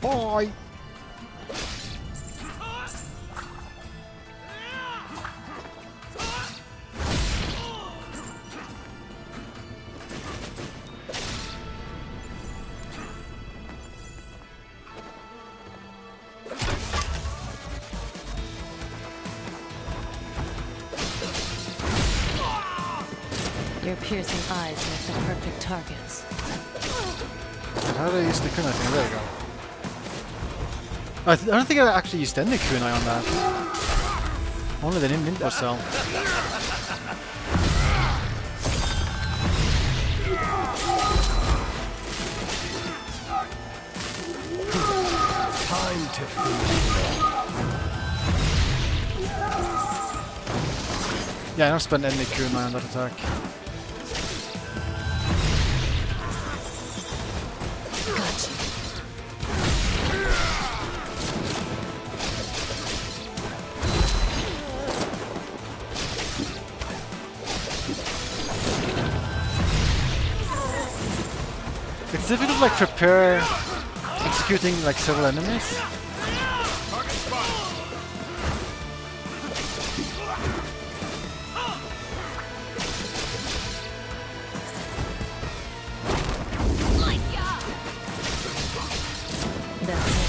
Bye! Your piercing eyes make the perfect targets. How do I use the kunai thing? There you go. I don't think I actually used any kunai on that. Only the Ninpo cell. Time to finish. Yeah, I don't spend any kunai on that attack. Gotcha. It's difficult to like prepare executing like several enemies. That's it.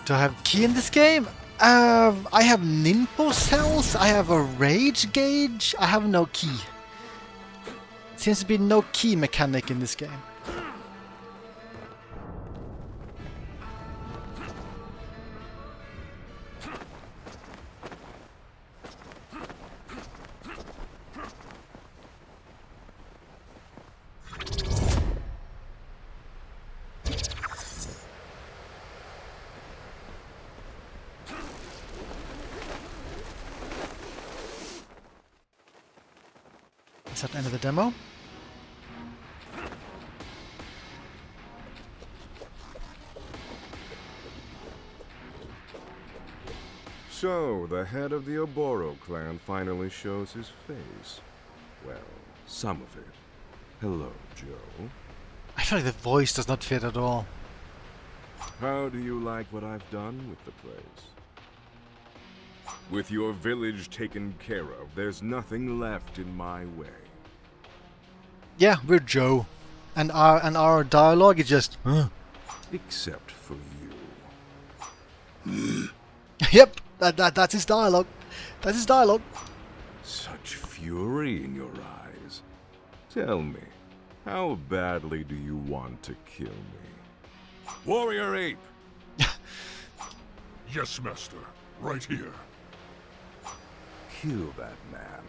Do I have key in this game? I have Nimpo cells, I have a rage gauge, I have no key. Seems to be no key mechanic in this game. Is that the end of the demo? So, the head of the Oboro clan finally shows his face. Well, some of it. Hello, Joe. I feel like the voice does not fit at all. How do you like what I've done with the place? With your village taken care of, there's nothing left in my way. Yeah, we're Joe. And our dialogue is just Except for you. Yep, that's his dialogue. That's his dialogue. Such fury in your eyes. Tell me, how badly do you want to kill me? Warrior Ape! Yes, Master. Right here. Kill that man.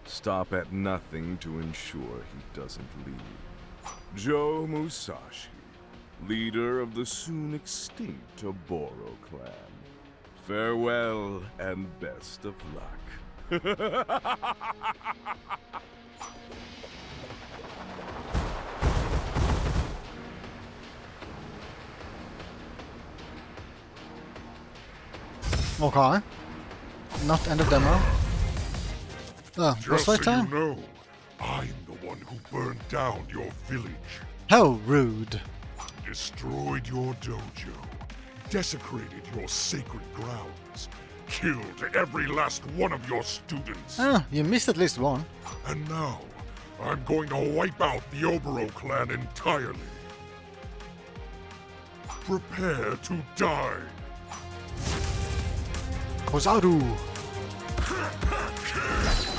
Stop at nothing to ensure he doesn't leave. Joe Musashi, leader of the soon extinct Oboro clan. Farewell and best of luck. Okay. Not end of demo. Oh, boss Just fight so time? you know, I'm the one who burned down your village, How rude. destroyed your dojo, desecrated your sacred grounds, killed every last one of your students. Oh, you missed at least one. And now, I'm going to wipe out the Oboro clan entirely. Prepare to die. Kozaru!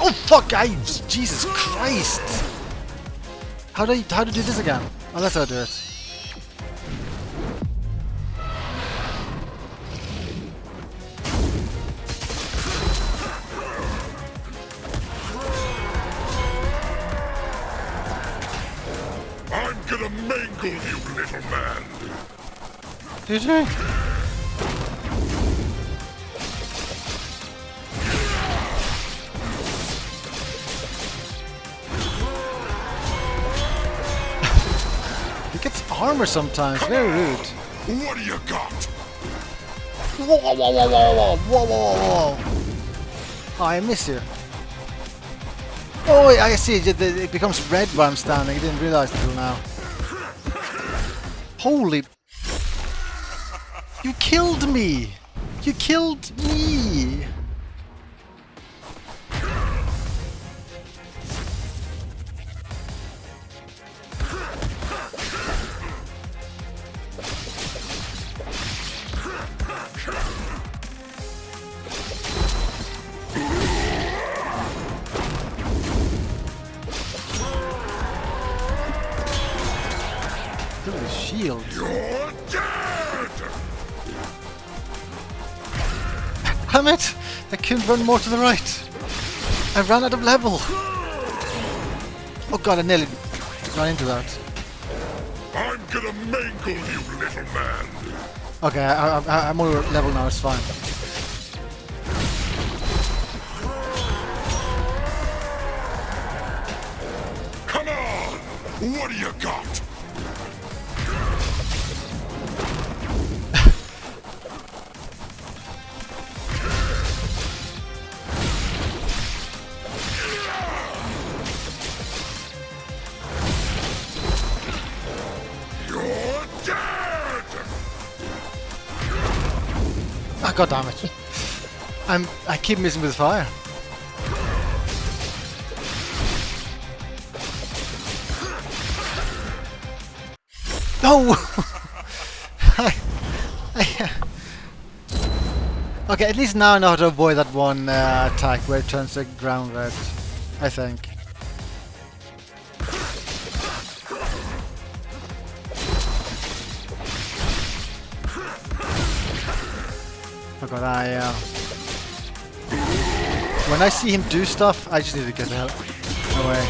Oh fuck! Jesus Christ! How do you do this again? Oh, that's how I do it. I'm gonna mangle you, little man. Did you? He gets armor sometimes, very rude. What do you got? Whoa, whoa, whoa, whoa, whoa, whoa, whoa, whoa. Oh, I miss you. Oh, I see. It becomes red while I'm standing. I didn't realize it until now. Holy... You killed me! You killed me! Look at the shield. You're dead! Damn it! I couldn't run more to the right. I ran out of level. Oh god, I nearly ran into that. I'm gonna mangle you, little man. Okay, I'm more level now, it's fine. Come on! What do you got? God damn it! I keep missing with fire. No! Okay, at least now I know how to avoid that one attack where it turns the ground red, I think. Oh god, when I see him do stuff, I just need to get the hell away.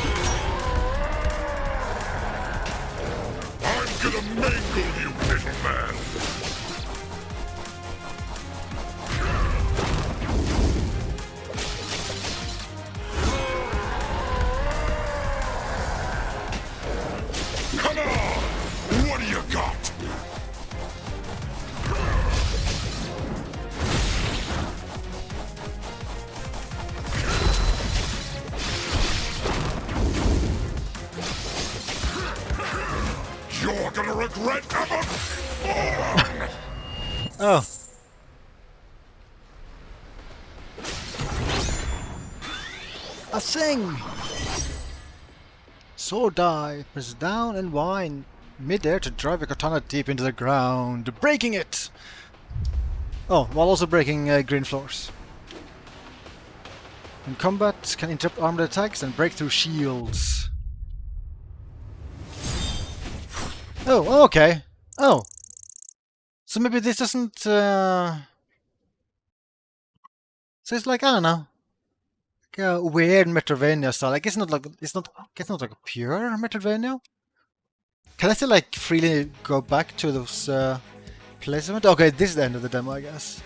I'm gonna mangle you, little man! Come on! What do you got? You're gonna regret ever born! Oh. A thing! Sword die. Press down and wind mid-air to drive your katana deep into the ground, breaking it! Oh, while also breaking green floors. In combat, can interrupt armored attacks and break through shields. Oh, okay. Oh. So maybe this doesn't... So it's like, I don't know. Like a weird Metroidvania style. Like it's not like a pure Metroidvania. Can I still like freely go back to those places? Okay, this is the end of the demo, I guess.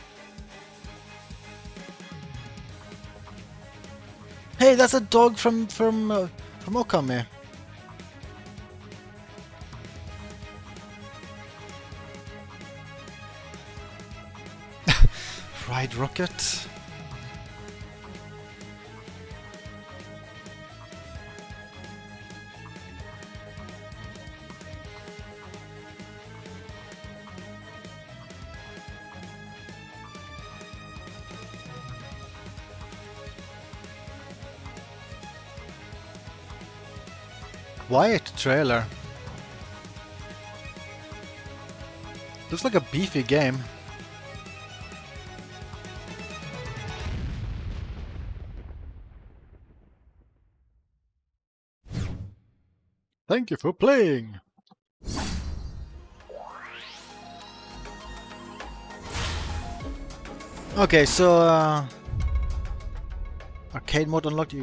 Hey, that's a dog from Okami. Ride rocket. Quiet trailer. Looks like a beefy game. Thank you for playing. Okay, so arcade mode unlocked. You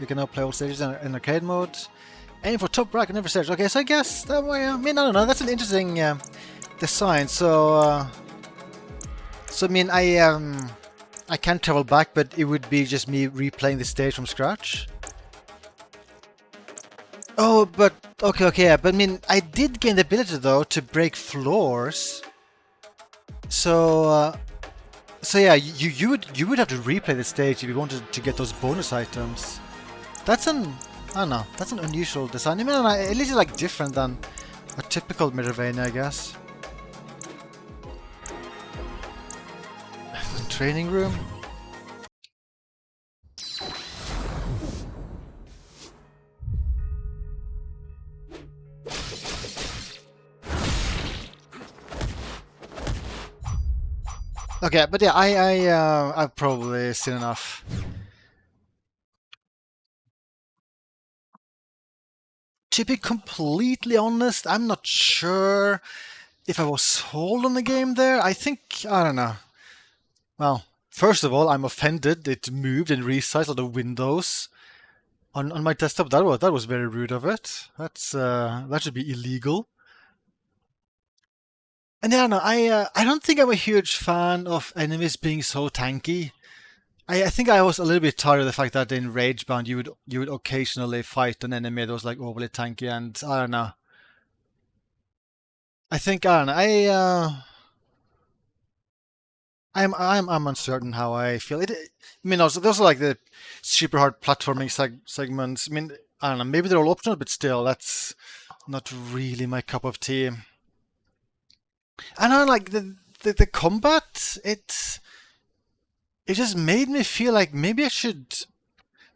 can now play all stages in arcade mode. Aim for top rack on every stage. Okay, so I guess that way. I mean, I don't know. That's an interesting design. So, I mean, I can travel back, but it would be just me replaying the stage from scratch. Oh, but okay, yeah. But I mean, I did gain the ability though to break floors. So yeah, you would have to replay the stage if you wanted to get those bonus items. That's I don't know. That's an unusual design. I mean, at least it's like different than a typical Metroidvania, I guess. Training room. Okay, but yeah, I've probably seen enough. To be completely honest, I'm not sure if I was sold on the game there. I don't know. Well, first of all, I'm offended. It moved and resized all the windows on my desktop. That was very rude of it. That should be illegal. And yeah, no, I don't think I'm a huge fan of enemies being so tanky. I think I was a little bit tired of the fact that in Ragebound you would occasionally fight an enemy that was like overly tanky, and I don't know. I don't know. I'm uncertain how I feel. I mean, also there's like the super hard platforming segments. I mean, I don't know. Maybe they're all optional, but still, that's not really my cup of tea. And I like the combat. it just made me feel like maybe I should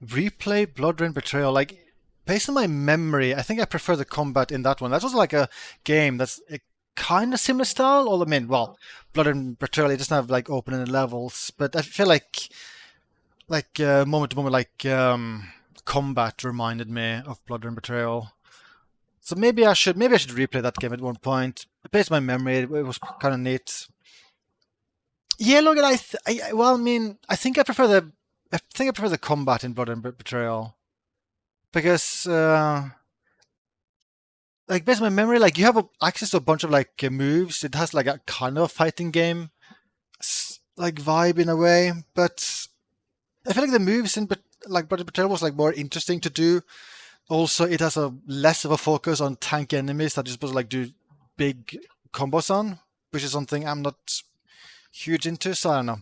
replay Blood Rain Betrayal. Like, based on my memory, I think I prefer the combat in that one. That's also like a game that's a kind of similar style. All I mean, well, Blood Rain Betrayal, it doesn't have like open-ended levels, but I feel like moment to moment, combat reminded me of Blood Rain Betrayal. So maybe I should replay that game at one point. Based on my memory, it was kind of neat. Yeah, look, well, I mean, I think I prefer the combat in Blood and Betrayal because, like, based on my memory, like you have access to a bunch of like moves. It has like a kind of fighting game, like vibe in a way, but I feel like the moves in like Blood and Betrayal was like more interesting to do. Also, it has a less of a focus on tank enemies that you're supposed to like do big combos on, which is something I'm not huge into, so I don't know.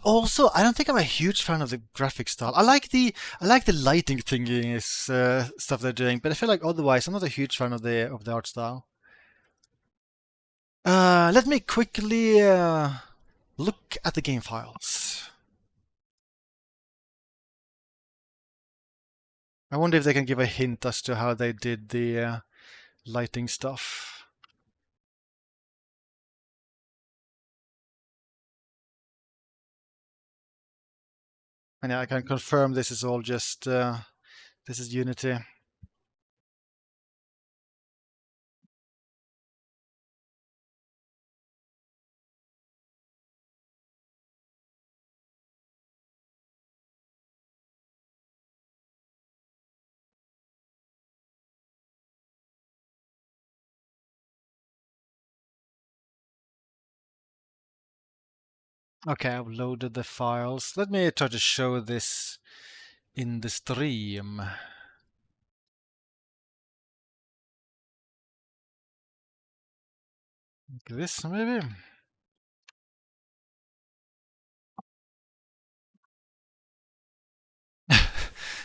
Also, I don't think I'm a huge fan of the graphic style. I like the lighting thingy is stuff they're doing, but I feel like otherwise I'm not a huge fan of the art style. Let me quickly look at the game files. I wonder if they can give a hint as to how they did the lighting stuff. And yeah, I can confirm this is all just this is Unity. Okay, I've loaded the files. Let me try to show this in the stream. Like this, maybe?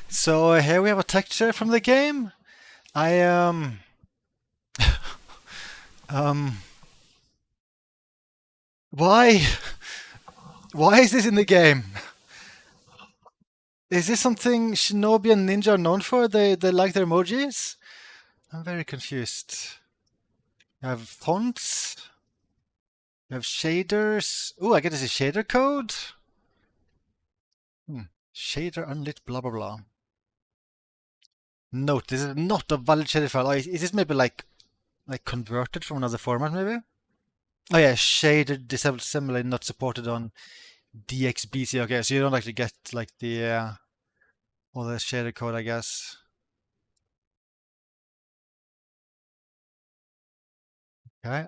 So here we have a texture from the game. I why? Why is this in the game? Is this something Shinobi and Ninja are known for? They like their emojis? I'm very confused. You have fonts. You have shaders. Oh, I get to see shader code. Shader unlit blah blah blah. Note, this is not a valid shader file. Oh, is this maybe like converted from another format maybe? Oh yeah, shaded disabled simulator not supported on DXBC. Okay, so you don't actually get like the all the shader code, I guess. Okay.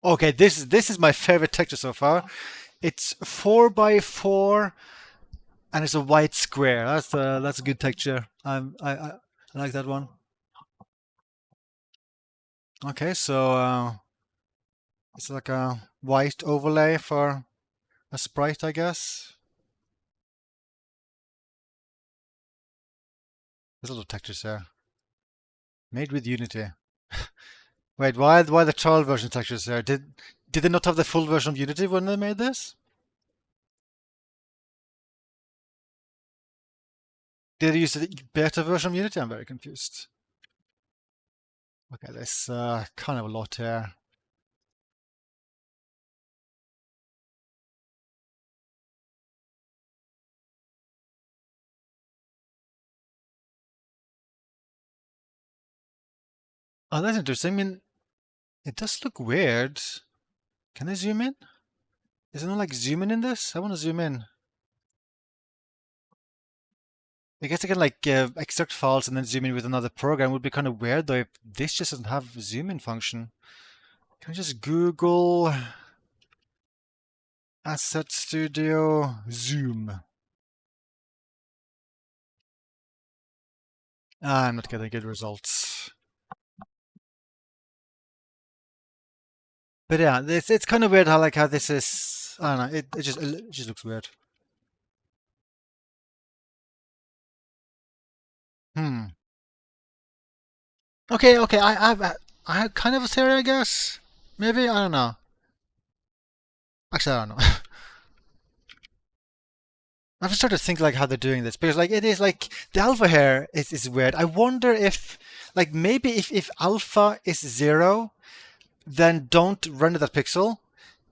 Okay, this is my favorite texture so far. It's 4x4 and it's a white square. That's a good texture. I like that one. Okay, so it's like a white overlay for a sprite, I guess. There's a lot of textures there. Made with Unity. Wait, why the trial version textures there? Did they not have the full version of Unity when they made this? Did they use the beta version of Unity? I'm very confused. Okay, there's kind of a lot here. Oh, that's interesting. I mean, it does look weird. Can I zoom in? Is there no like zoom in this? I want to zoom in. I guess I can like extract files and then zoom in with another program. It would be kind of weird though if this just doesn't have a zoom in function. Can I just Google Asset Studio Zoom? I'm not getting good results. But yeah, it's kind of weird how this is. I don't know. It just looks weird. Okay. I have kind of a theory, I guess. Maybe I don't know. Actually, I don't know. I'm just trying to think like how they're doing this because like it is like the alpha here is weird. I wonder if like maybe if alpha is 0, then don't render that pixel.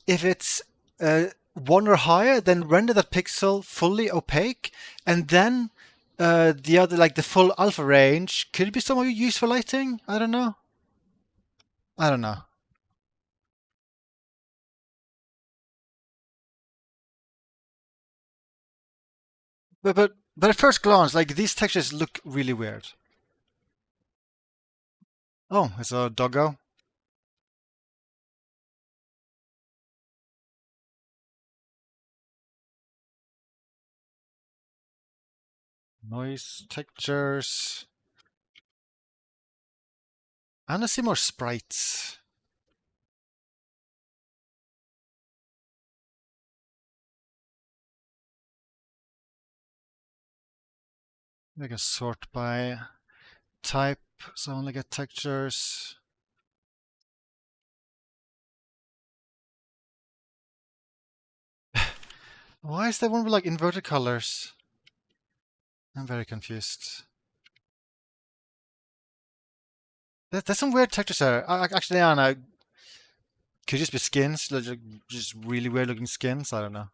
If it's 1 or higher, then render that pixel fully opaque, and then the other like the full alpha range could be somehow used for lighting. I don't know. I don't know. But at first glance, like these textures look really weird. Oh, it's a doggo. Noise textures. I want to see more sprites. I can sort by type, so I only get textures. Why is there one with like inverted colors? I'm very confused. There's some weird textures there. Actually, Anna, could just be skins, like just really weird looking skins. I don't know.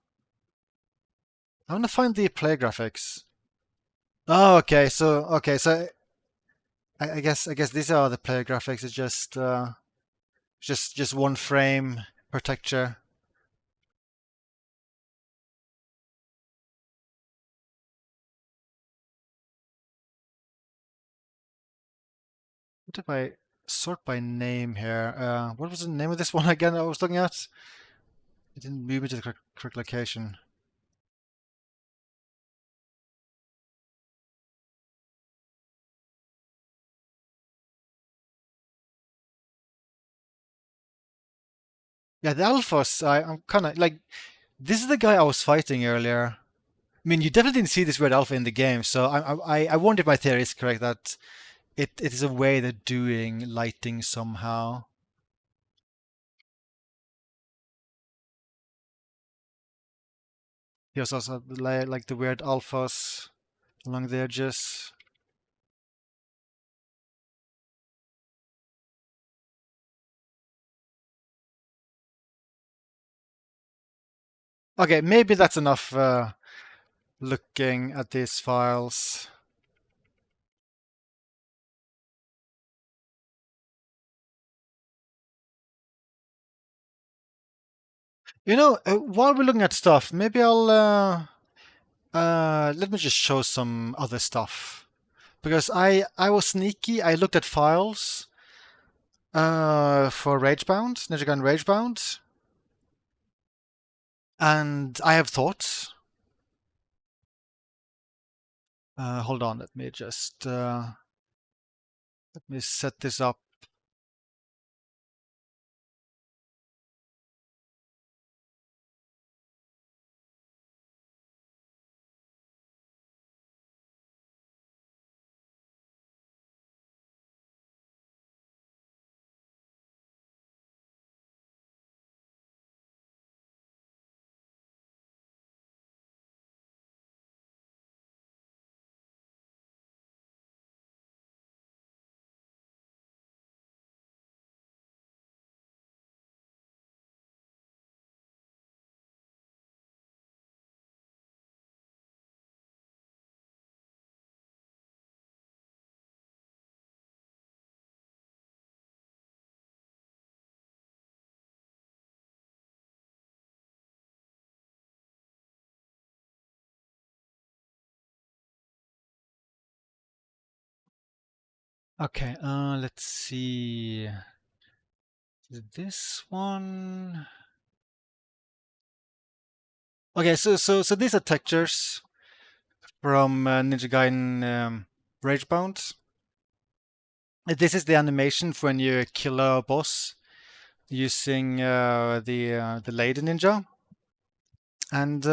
I want to find the play graphics. Oh, okay. So I guess these are the player graphics. It's just one frame per texture. What if I sort by name here? What was the name of this one again I was looking at? It didn't move me to the correct location. Yeah, the alphas. I'm kind of like, this is the guy I was fighting earlier. I mean, you definitely didn't see this weird alpha in the game, so I wonder if my theory is correct that it is a way they're doing lighting somehow. Here's also like the weird alphas along the edges. Okay, maybe that's enough looking at these files. You know, while we're looking at stuff, maybe I'll let me just show some other stuff. Because I was sneaky, I looked at files for Ragebound, Ninja Gaiden Ragebound. And I have thoughts. Hold on, let me just let me set this up. Okay, let's see. This one. Okay, so these are textures from Ninja Gaiden Ragebound. This is the animation for when you kill a boss using the Lady Ninja, and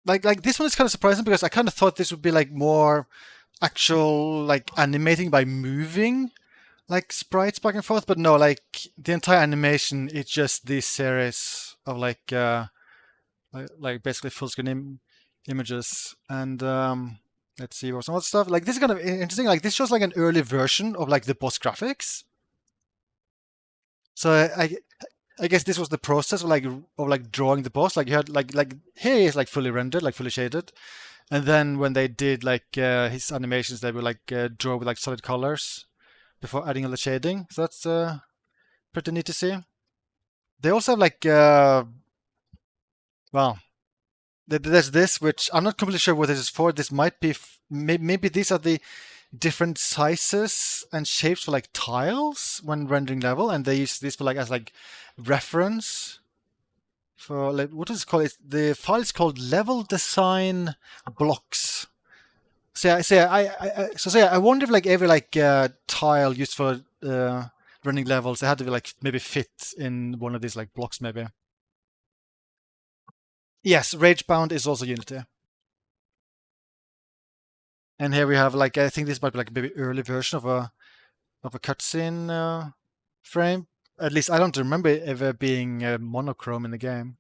like this one is kind of surprising because I kind of thought this would be like more actual like animating by moving, like sprites back and forth, but no, like the entire animation, it's just this series of like basically full screen images. And let's see what's some other stuff. Like this is kind of interesting. Like this shows like an early version of like the boss graphics. So I guess this was the process of like drawing the boss. Like you had like here he is like fully rendered, like fully shaded, and then when they did like his animations, they would like draw with like solid colors before adding all the shading. So that's pretty neat to see. They also have like well, there's this, which I'm not completely sure what this is for. This might be maybe these are the different sizes and shapes for like tiles when rendering level, and they use this for like as like reference for like what is it called? The file is called level design blocks. So yeah, I wonder if like every like tile used for running levels, they had to be like maybe fit in one of these like blocks maybe. Yes, Ragebound is also Unity. And here we have like I think this might be like maybe early version of a cutscene frame. At least I don't remember it ever being monochrome in the game.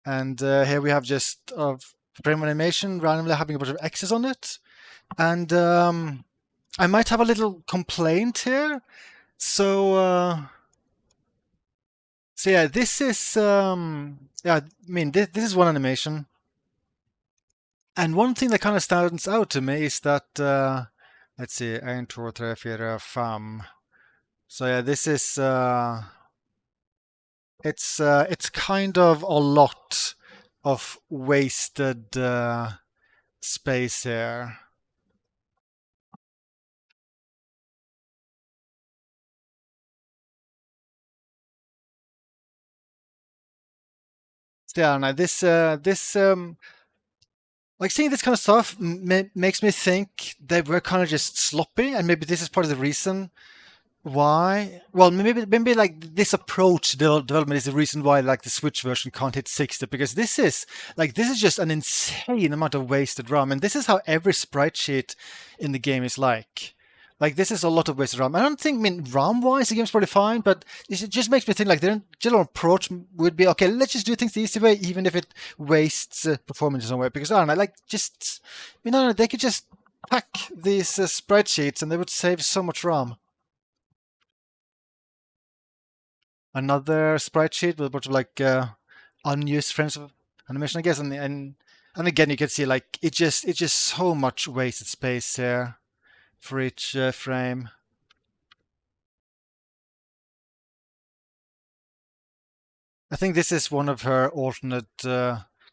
And here we have just frame animation randomly having a bunch of X's on it. And I might have a little complaint here. So yeah, this is yeah, I mean this is one animation. And one thing that kind of stands out to me is that let's see, 1, 2, 3, 4, 5. So yeah, this is it's kind of a lot of wasted space here. Yeah, now this like seeing this kind of stuff makes me think they were kind of just sloppy, and maybe this is part of the reason why. Well, maybe like this approach to development is the reason why like the Switch version can't hit 60, because this is just an insane amount of wasted RAM, and this is how every sprite sheet in the game is like. Like this is a lot of wasted RAM. I don't think, I mean, RAM-wise, the game's probably fine, but it just makes me think like their general approach would be, okay, let's just do things the easy way, even if it wastes performance in some way. Because I don't know, like just, you know, they could just pack these sprite sheets and they would save so much RAM. Another sprite sheet with a bunch of like unused frames of animation, I guess, and again you can see like it's just so much wasted space here for each frame. I think this is one of her alternate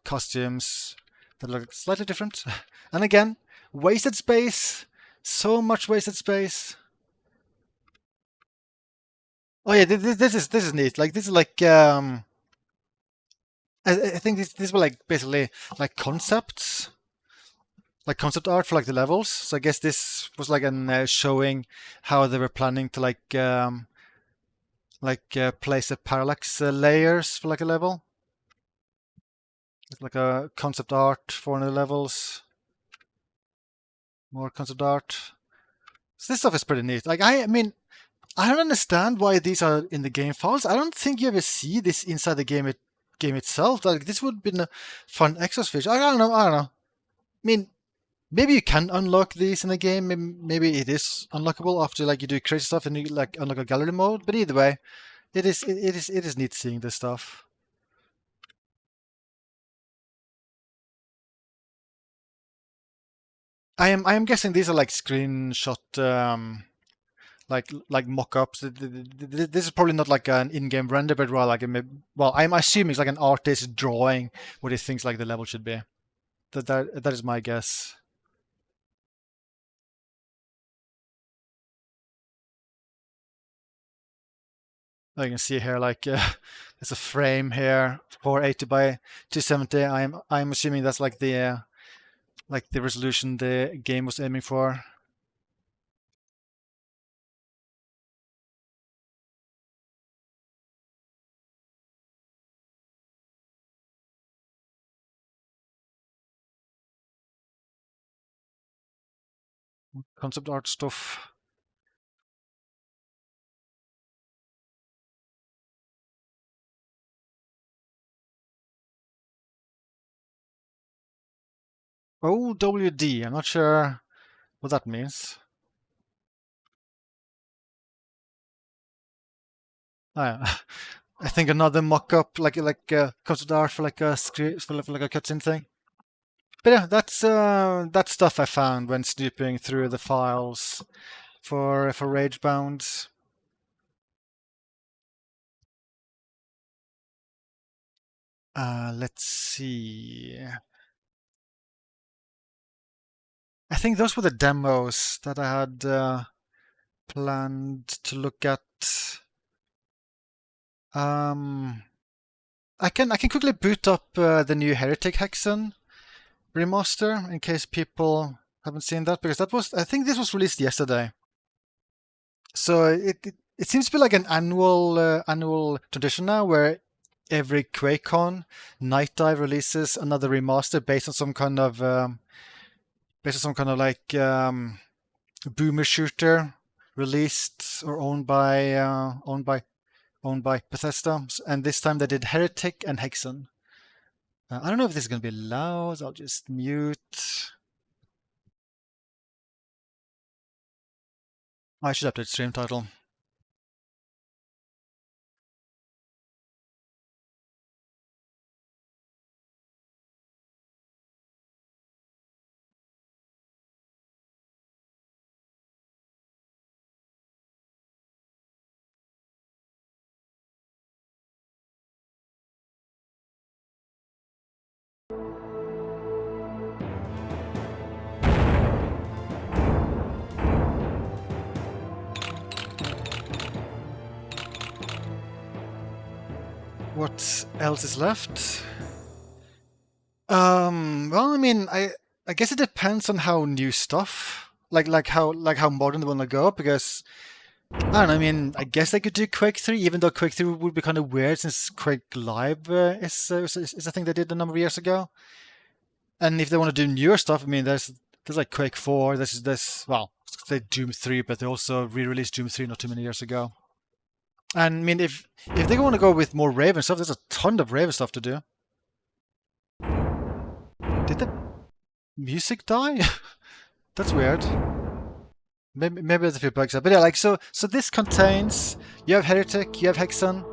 costumes that look slightly different. And again, wasted space, so much wasted space. Oh yeah, this is neat. Like this is like I think these were like basically like concepts, like concept art for like the levels. So I guess this was like an showing how they were planning to place the parallax layers for like a level. It's like a concept art for one of the levels. More concept art. So this stuff is pretty neat. Like I mean, I don't understand why these are in the game files. I don't think you ever see this inside the game itself. Like this would have been a fun extras feature. I don't know. I mean, maybe you can unlock these in the game. Maybe it is unlockable after like you do crazy stuff and you like unlock a gallery mode. But either way, it is neat seeing this stuff. I am guessing these are like screenshot like mock-ups. This is probably not like an in-game render, but rather like well, I'm assuming it's like an artist drawing what he thinks like the level should be. That is my guess. You can see here like there's a frame here, 480 by 270. I'm assuming that's like the resolution the game was aiming for. Concept art stuff. OWD. I'm not sure what that means. I think another mock-up, like concept art for like a script, for like a cutscene thing. But yeah, that's stuff I found when snooping through the files for Ragebound. Let's see. I think those were the demos that I had planned to look at. I can quickly boot up the new Heretic Hexen remaster in case people haven't seen that, because I think this was released yesterday. So it seems to be like an annual tradition now, where every QuakeCon, Night Dive releases another remaster based on some kind of like boomer shooter released or owned by Bethesda. And this time they did Heretic and Hexen. I don't know if this is going to be loud. I'll just mute. I should update stream title. What else is left? Well, I mean, I guess it depends on how new stuff, like how modern they want to go, because I don't know, I mean, I guess they could do Quake 3, even though Quake 3 would be kind of weird since Quake Live is a thing they did a number of years ago. And if they want to do newer stuff, I mean, there's like Quake 4, there's well, say Doom 3, but they also re-released Doom 3 not too many years ago. And I mean, if they want to go with more Raven stuff, there's a ton of Raven stuff to do. Did the music die? That's weird. Maybe there's a few bugs there. But yeah, like so this contains, you have Heretic, you have Hexen,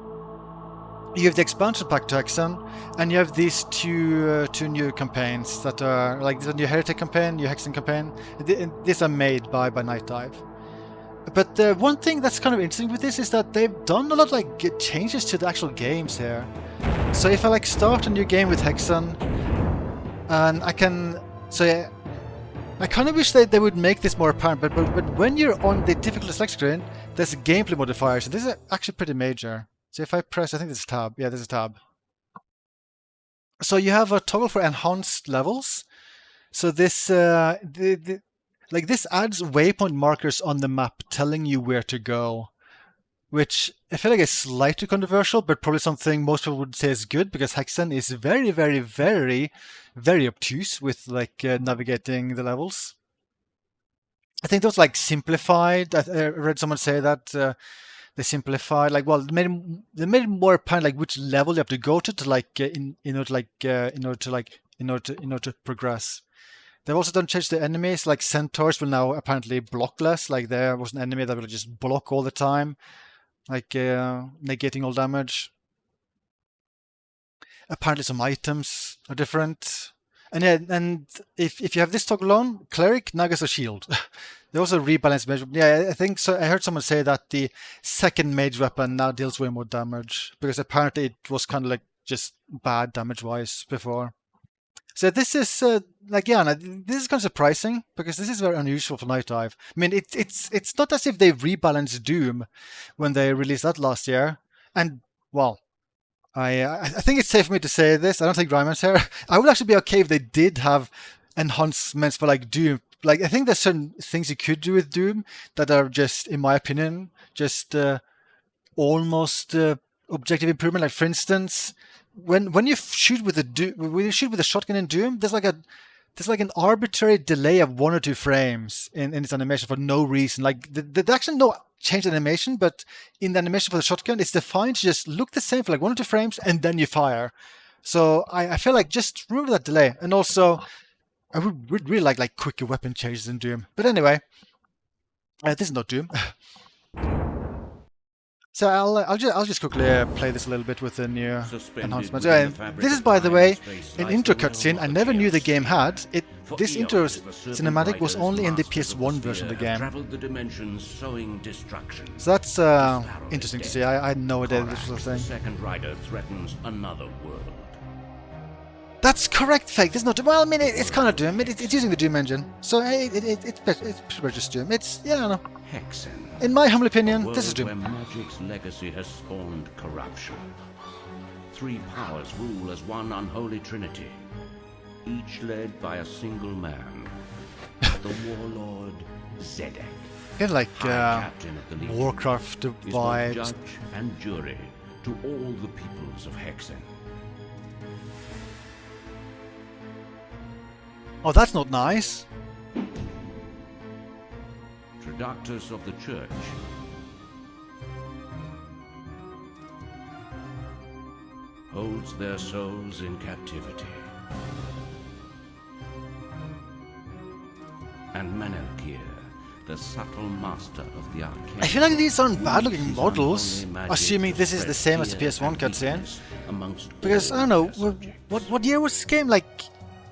you have the expansion pack to Hexen, and you have these two new campaigns that are like the new Heretic campaign, new Hexen campaign. These are made by Night Dive. But one thing that's kind of interesting with this is that they've done a lot of like changes to the actual games here. So if I like start a new game with Hexen, and I can, so yeah, I kind of wish they would make this more apparent. But when you're on the difficulty select screen, there's gameplay modifiers. So this is actually pretty major. So if I press, I think this is tab. Yeah, this is tab. So you have a toggle for enhanced levels. So this like this adds waypoint markers on the map telling you where to go, which I feel like is slightly controversial, but probably something most people would say is good, because Hexen is very, very, very, very obtuse with like navigating the levels. I think those like simplified. I read someone say that they simplified, like, well, they made it more apparent like which level you have to go to like in order to progress. They've also done change the enemies, like centaurs will now apparently block less. Like there was an enemy that will just block all the time, like negating all damage. Apparently some items are different. And yeah, and if you have this toggle on, cleric now gets a shield. They also rebalance mage. Yeah, I think so. I heard someone say that the second mage weapon now deals way more damage, because apparently it was kind of like just bad damage wise before. So this is like, yeah, this is kind of surprising, because this is very unusual for Night Dive. I mean, it's not as if they rebalanced Doom when they released that last year. And well, I think it's safe for me to say this. I don't think Ryman's here. I would actually be okay if they did have enhancements for like Doom. Like, I think there's certain things you could do with Doom that are just, in my opinion, just almost objective improvement. Like, for instance, when you shoot with a shotgun in Doom, there's like an arbitrary delay of 1 or 2 frames in its animation for no reason. Like, there's actually no change in animation, but in the animation for the shotgun, it's defined to just look the same for like 1 or 2 frames, and then you fire. So I feel like just remove that delay. And also, I would really like quicker weapon changes in Doom. But anyway, this is not Doom. So I'll just quickly play this a little bit with the new enhancements. This is, by the way, an intro cutscene I never knew the game had. This intro cinematic was only in the PS1 version of the game. So that's interesting to see. I had no idea this was a thing. Second rider threatens another world. That's correct, Fake. This is not Doom. Well, I mean, it's kind of Doom. It's using the Doom engine, so it's pretty much just Doom. It's, yeah, I don't know. Hexen. In my humble opinion, this is Doom. Where magic's legacy has spawned corruption. 3 powers rule as one unholy trinity, each led by a single man, the warlord Zedek. Kind of like Captain of the Legion, Warcraft is both vibes. judge and jury to all the peoples of Hexen. Oh, that's not nice. Traductors of the Church. Holds their souls in captivity. And Menelkir, the subtle master of the arcane. I feel like these aren't bad-looking models, assuming this is the same as the PS1 cutscene. Because, I don't know, what year was this game? Like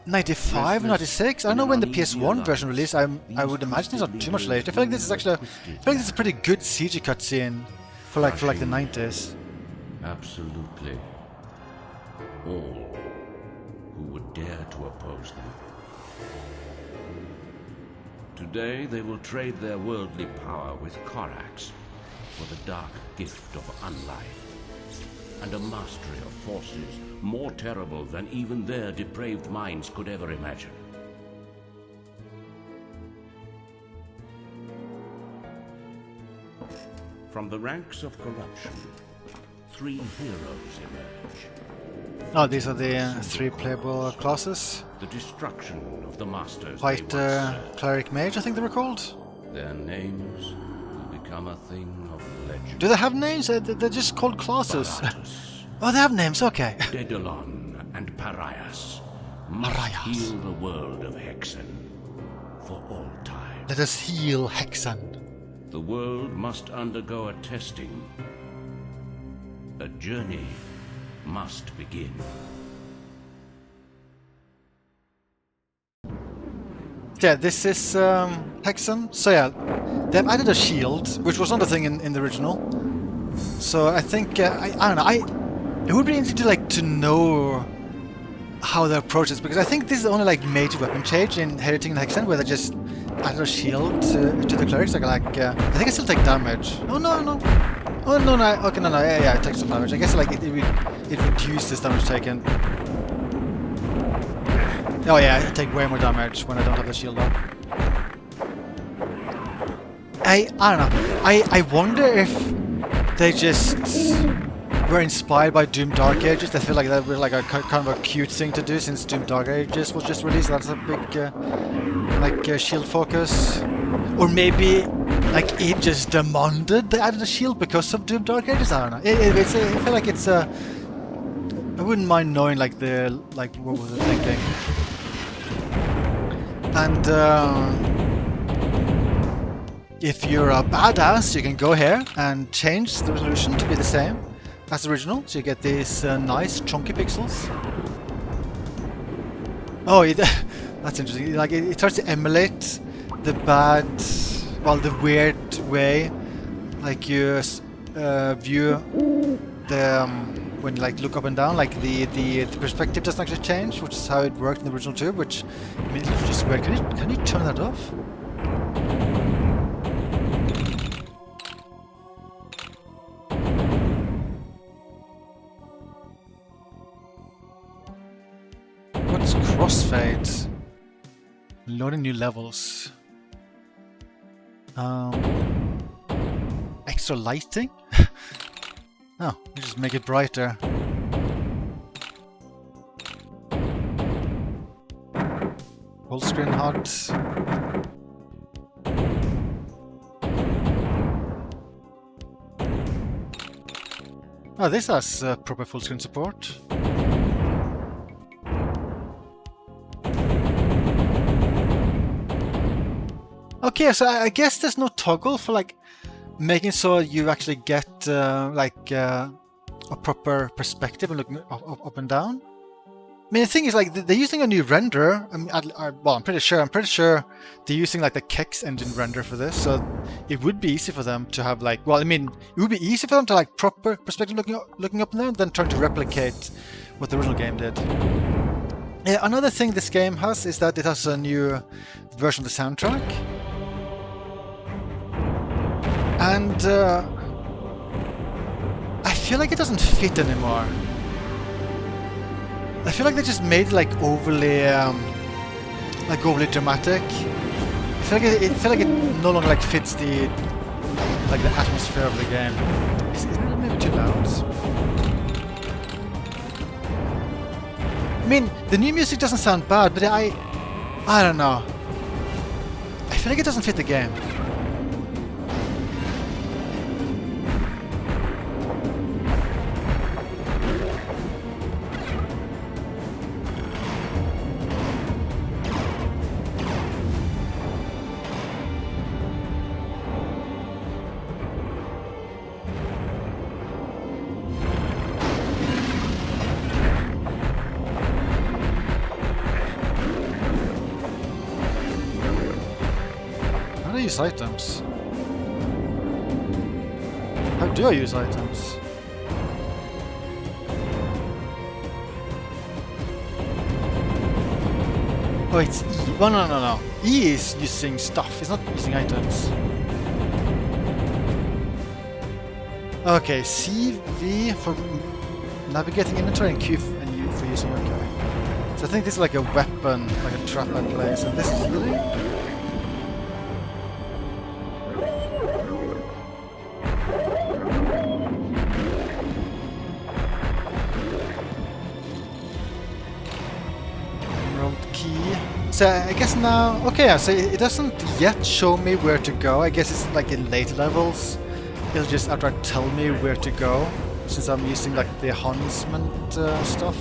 95, 96? I don't know when the PS1 version released. I would imagine it's not too much later. I feel like this is actually, I feel like this is a pretty good CG cutscene for like the 90s. Absolutely. All who would dare to oppose them. Today they will trade their worldly power with Korax for the dark gift of unlife and a mastery of forces more terrible than even their depraved minds could ever imagine. From the ranks of corruption, 3 heroes emerge. Oh, these are the 3 playable classes. The destruction of the masters. White Cleric Mage, I think they were called. Their names will become a thing of legend. Do they have names? They're just called classes. Oh, they have names, okay. Daedalon and Parias must heal the world of Hexen for all time. Let us heal Hexen. The world must undergo a testing. A journey must begin. Yeah, this is Hexen. So yeah, they've added a shield, which was not a thing in the original. So I think I don't know. It would be interesting to know how they approach this, because I think this is the only major weapon change in Heretic and Hexen where they just added a shield to the clerics. I think I still take damage. Oh no. Oh no. Okay, no. Yeah, it takes some damage. I guess it reduces damage taken. Oh yeah, I take way more damage when I don't have the shield on. I don't know. I wonder if they just were inspired by Doom Dark Ages. I feel like that was a kind of a cute thing to do since Doom Dark Ages was just released. That's a big shield focus. Or maybe it just demanded they added a shield because of Doom Dark Ages. I don't know. I feel like it's I wouldn't mind knowing what was it thinking. And if you're a badass, you can go here and change the resolution to be the same as the original, so you get these nice chunky pixels. Oh, that's interesting. It tries to emulate the the weird way you view the when you look up and down. The perspective doesn't actually change, which is how it worked in the original too. Which I mean, it's just weird. Can you turn that off? What's crossfade? Loading new levels. Extra lighting? Oh, you just make it brighter. Full screen HUD. Oh, this has proper full screen support. Okay, so I guess there's no toggle for like making sure you actually get a proper perspective and looking up and down. I mean, the thing is, like, they're using a new render. I mean, I'm pretty sure they're using like the Hex engine render for this, so it would be easy for them to have like, well, I mean, it would be easy for them to like proper perspective looking up and down, than trying to replicate what the original game did. Yeah, another thing this game has is that it has a new version of the soundtrack, and I feel like it doesn't fit anymore. I feel like they just made it like overly dramatic. I feel like it no longer like fits the atmosphere of the game. Is it maybe too loud? I mean, the new music doesn't sound bad, but I don't know. I feel like it doesn't fit the game. Use items. How do I use items? Oh, it's E. Oh, no. E is using stuff, it's not using items. Okay, C, V for navigating inventory, and Q and U for using, okay. So I think this is like a weapon, like a trap I place, and this is healing? So I guess now, okay, so it doesn't yet show me where to go. I guess it's like in later levels. It'll just outright tell me where to go, since I'm using like the enhancement stuff.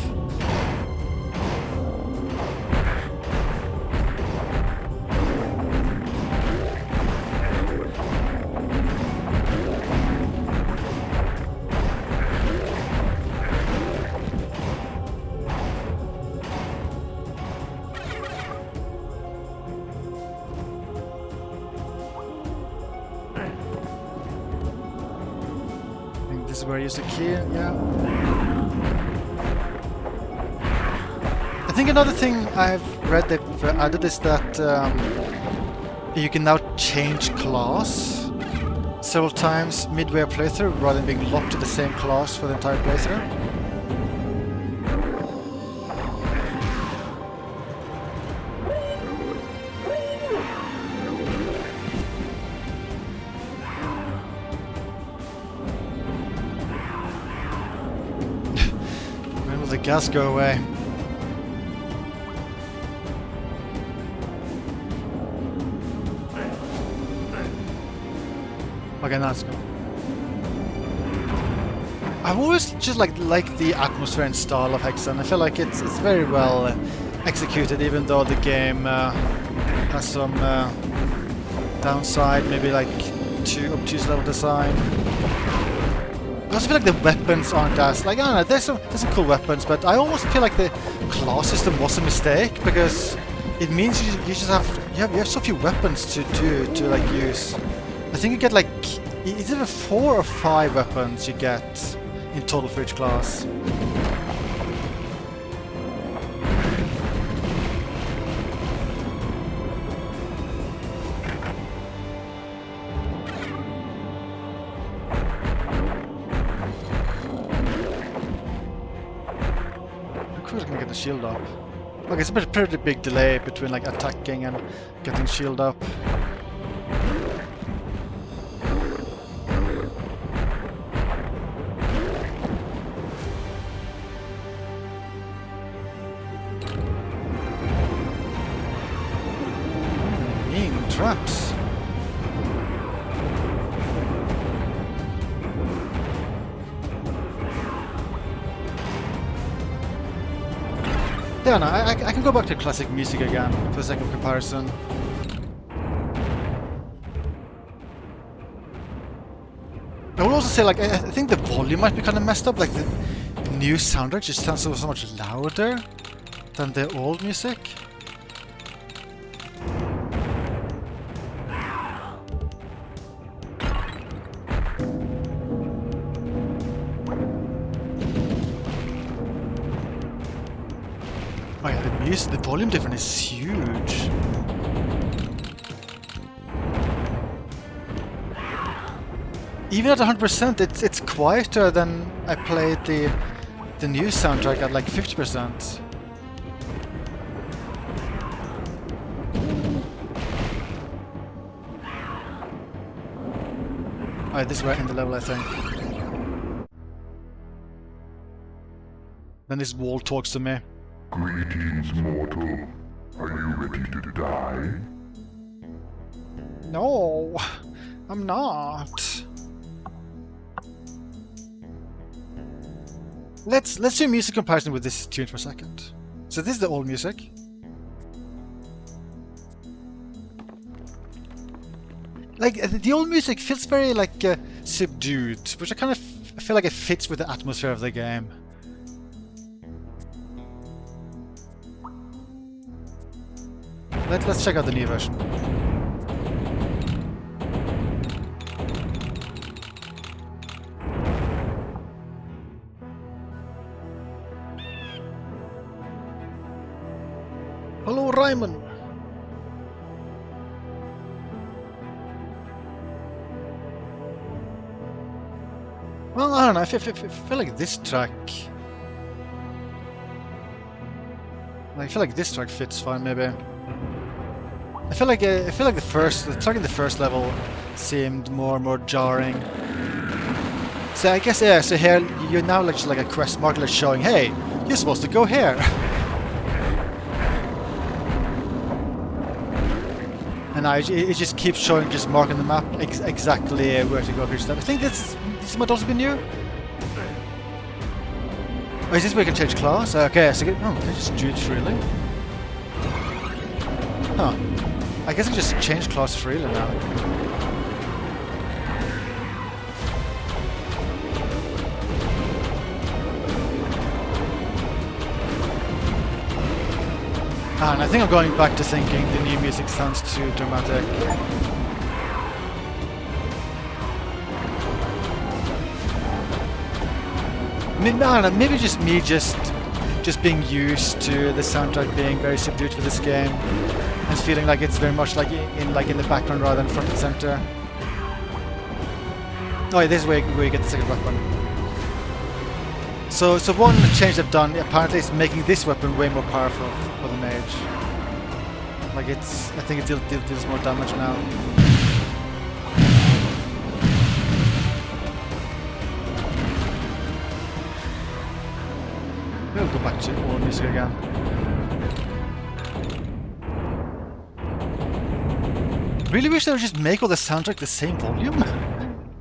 This is where I use the key, yeah. I think another thing I've read they've added is that you can now change class several times midway a playthrough rather than being locked to the same class for the entire playthrough. The gas go away. Okay, now it's gone. I've always just liked the atmosphere and style of Hexen. I feel like it's very well executed, even though the game has some downside, maybe like too obtuse level design. I also feel like the weapons aren't as, like, I don't know, there's some cool weapons, but I almost feel like the class system was a mistake, because it means you just have so few weapons to like use. I think you get like either 4 or 5 weapons you get in total for each class. Who's gonna get the shield up? Okay, it's a pretty big delay between like attacking and getting shield up. Traps. Yeah, no, I can go back to classic music again for the sake of comparison. will also say, like, I think the volume might be kind of messed up. Like, the new soundtrack just sounds so much louder than the old music. Oh yeah, the volume difference is huge. Even at 100%, it's quieter than I played the new soundtrack at like 50%. Alright, this is right in the level, I think. Then this wall talks to me. Greetings, mortal. Are you ready to die? No, I'm not. Let's do a music comparison with this tune for a second. So this is the old music. Like the old music feels very like subdued, which I kind of feel like it fits with the atmosphere of the game. Let's check out the new version. Hello, Ryman. Well, I don't know. I feel like this track. I feel like this track fits fine, maybe. I feel like the track in the first level seemed more jarring. So I guess yeah. So here you're now like a quest marker showing, hey, you're supposed to go here. And now it just keeps showing, just marking the map exactly where to go each step. I think this might also be new. Oh, is this where you can change class? Okay, so can I just do it freely? Huh. I guess I can just change class freely now. And I think I'm going back to thinking the new music sounds too dramatic. I don't know, maybe just me just being used to the soundtrack being very subdued for this game and feeling like it's very much like in the background rather than front and center. Oh yeah, this is where you get the second weapon. So one change they've done apparently is making this weapon way more powerful for the mage. Like I think it deals more damage now. We'll go back to old music again. Really wish they would just make all the soundtrack the same volume,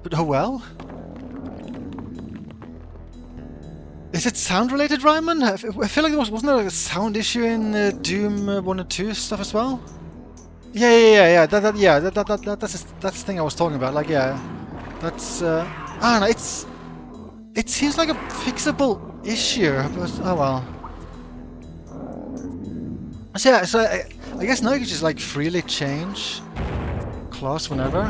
but oh well. Is it sound related, Ryman? I feel like wasn't there a sound issue in Doom 1 and 2 stuff as well? Yeah. That's the thing I was talking about. Like yeah, that's I don't know. It seems like a fixable issue, but oh well. So yeah, so I guess now you can just like freely change class whenever.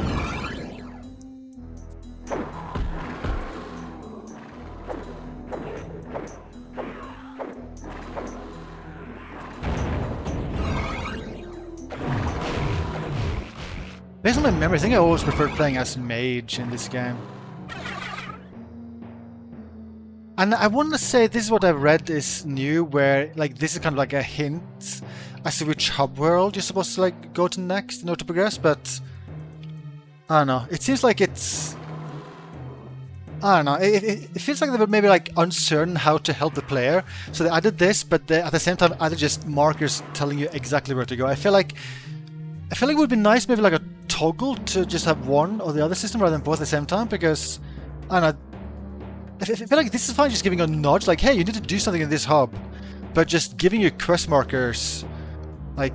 Based on my memory, I think I always preferred playing as mage in this game. And I want to say this is what I've read is new, where like this is kind of like a hint as to which hub world you're supposed to like go to next in order to progress, but I don't know. It seems like it's I don't know. It feels like they were maybe like uncertain how to help the player, so they added this, but they, at the same time added just markers telling you exactly where to go. I feel like it would be nice maybe like a toggle to just have one or the other system rather than both at the same time, because I don't know. I feel like this is fine just giving a nudge, like, hey, you need to do something in this hub, but just giving you quest markers, like,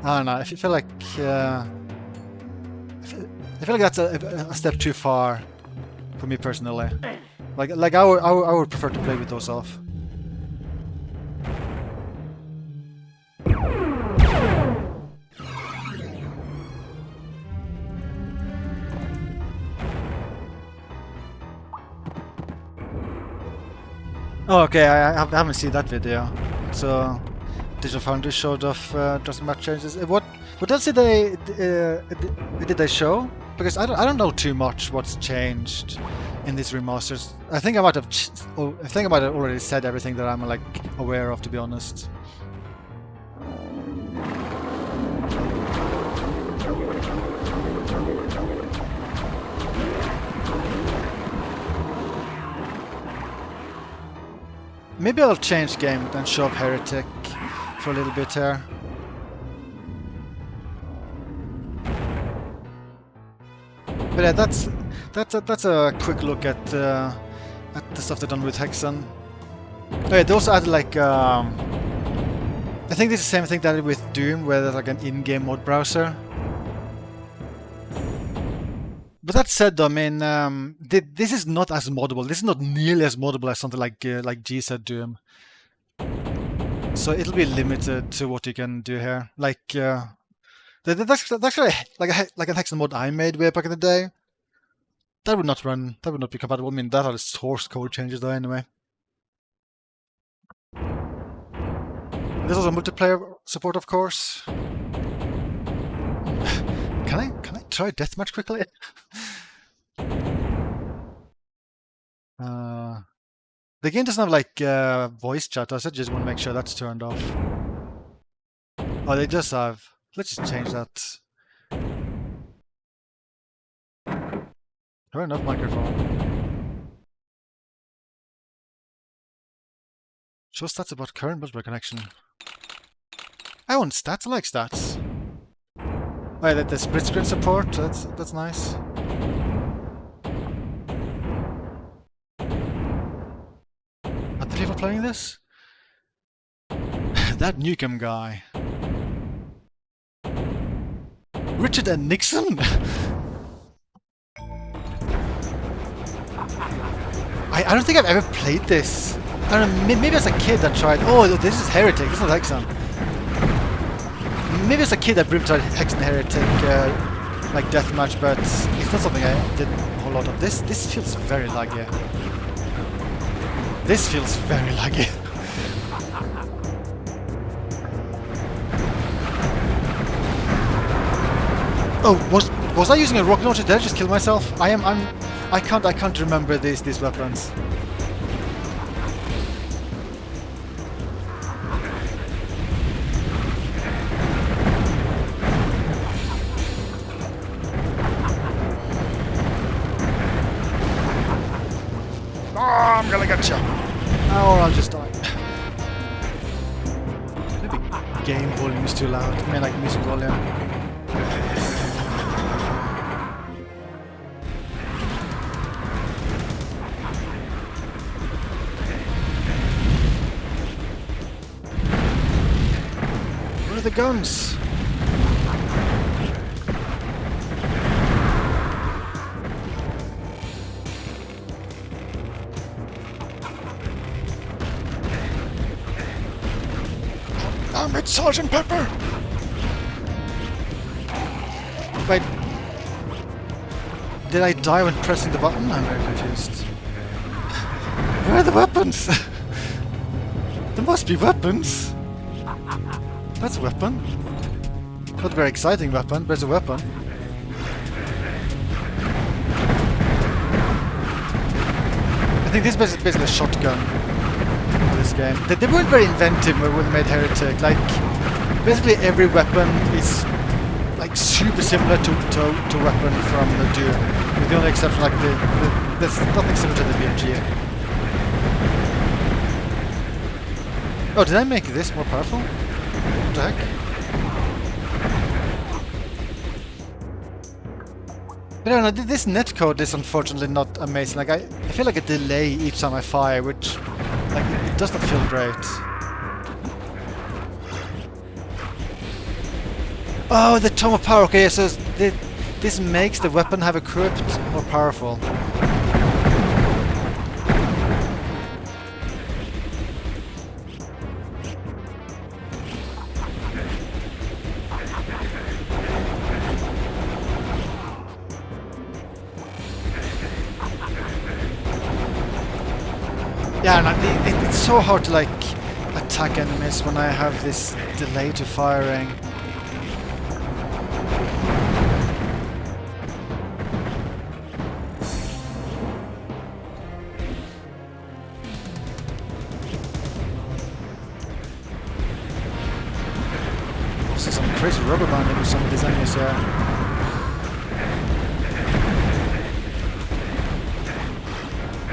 I don't know. I feel like that's a step too far. for me personally. Like I would prefer to play with those off. Oh, okay, I haven't seen that video. So, Digital Foundry showed off just map changes. What else did they show? Because I don't know too much what's changed in these remasters. I think I might have already said everything that I'm like aware of, to be honest. Maybe I'll change game and show up Heretic for a little bit here. But yeah, that's a quick look at the stuff they've done with Hexen. Oh yeah, they also added like I think this is the same thing they did with Doom, where there's like an in-game mod browser. But that said, though, I mean, this is not as moddable. This is not nearly as moddable as something like G said Doom. So it'll be limited to what you can do here. Like that's actually like an Hexen mod I made way back in the day. That would not run. That would not be compatible. I mean, that are source code changes though. Anyway, there's also multiplayer support, of course. Can I try deathmatch quickly? The game doesn't have like voice chat, so I just want to make sure that's turned off. Oh, they just have. Let's just change that. Turn off microphone. Show stats about current multiplayer connection. I want stats. I like stats. Oh, yeah, the split screen support. That's nice. Are the people playing this? That Newcomb guy. Richard and Nixon? I don't think I've ever played this. I don't know, maybe as a kid I tried. Oh, this is Heretic, this is not Hexen. Maybe as a kid I briefly tried Hexen Heretic, like deathmatch, but it's not something I did a whole lot of. This feels very laggy. This feels very laggy. Oh, was I using a rocket launcher? Did I just kill myself? I can't remember these weapons. Oh, I'm gonna get you. Or I'll just die. Maybe game volume is too loud. I mean, like music volume. The guns. Damn it, Sergeant Pepper! Wait. Did I die when pressing the button? I'm very confused. Where are the weapons? There must be weapons. That's a weapon. Not a very exciting weapon, but it's a weapon. I think this is basically a shotgun in this game. They weren't very inventive when they made Heretic. Like, basically every weapon is like super similar to weapon from the Doom. With the only exception, like there's nothing similar to the BMG. Oh, did I make this more powerful? What the heck? But I don't know, this netcode is unfortunately not amazing. Like I feel like a delay each time I fire, which like it does not feel great. Oh, the Tome of Power. Okay, so this makes the weapon have equipped more powerful. Yeah, and it's so hard to like attack enemies when I have this delay to firing. Also some crazy rubber banding with some of these enemies here.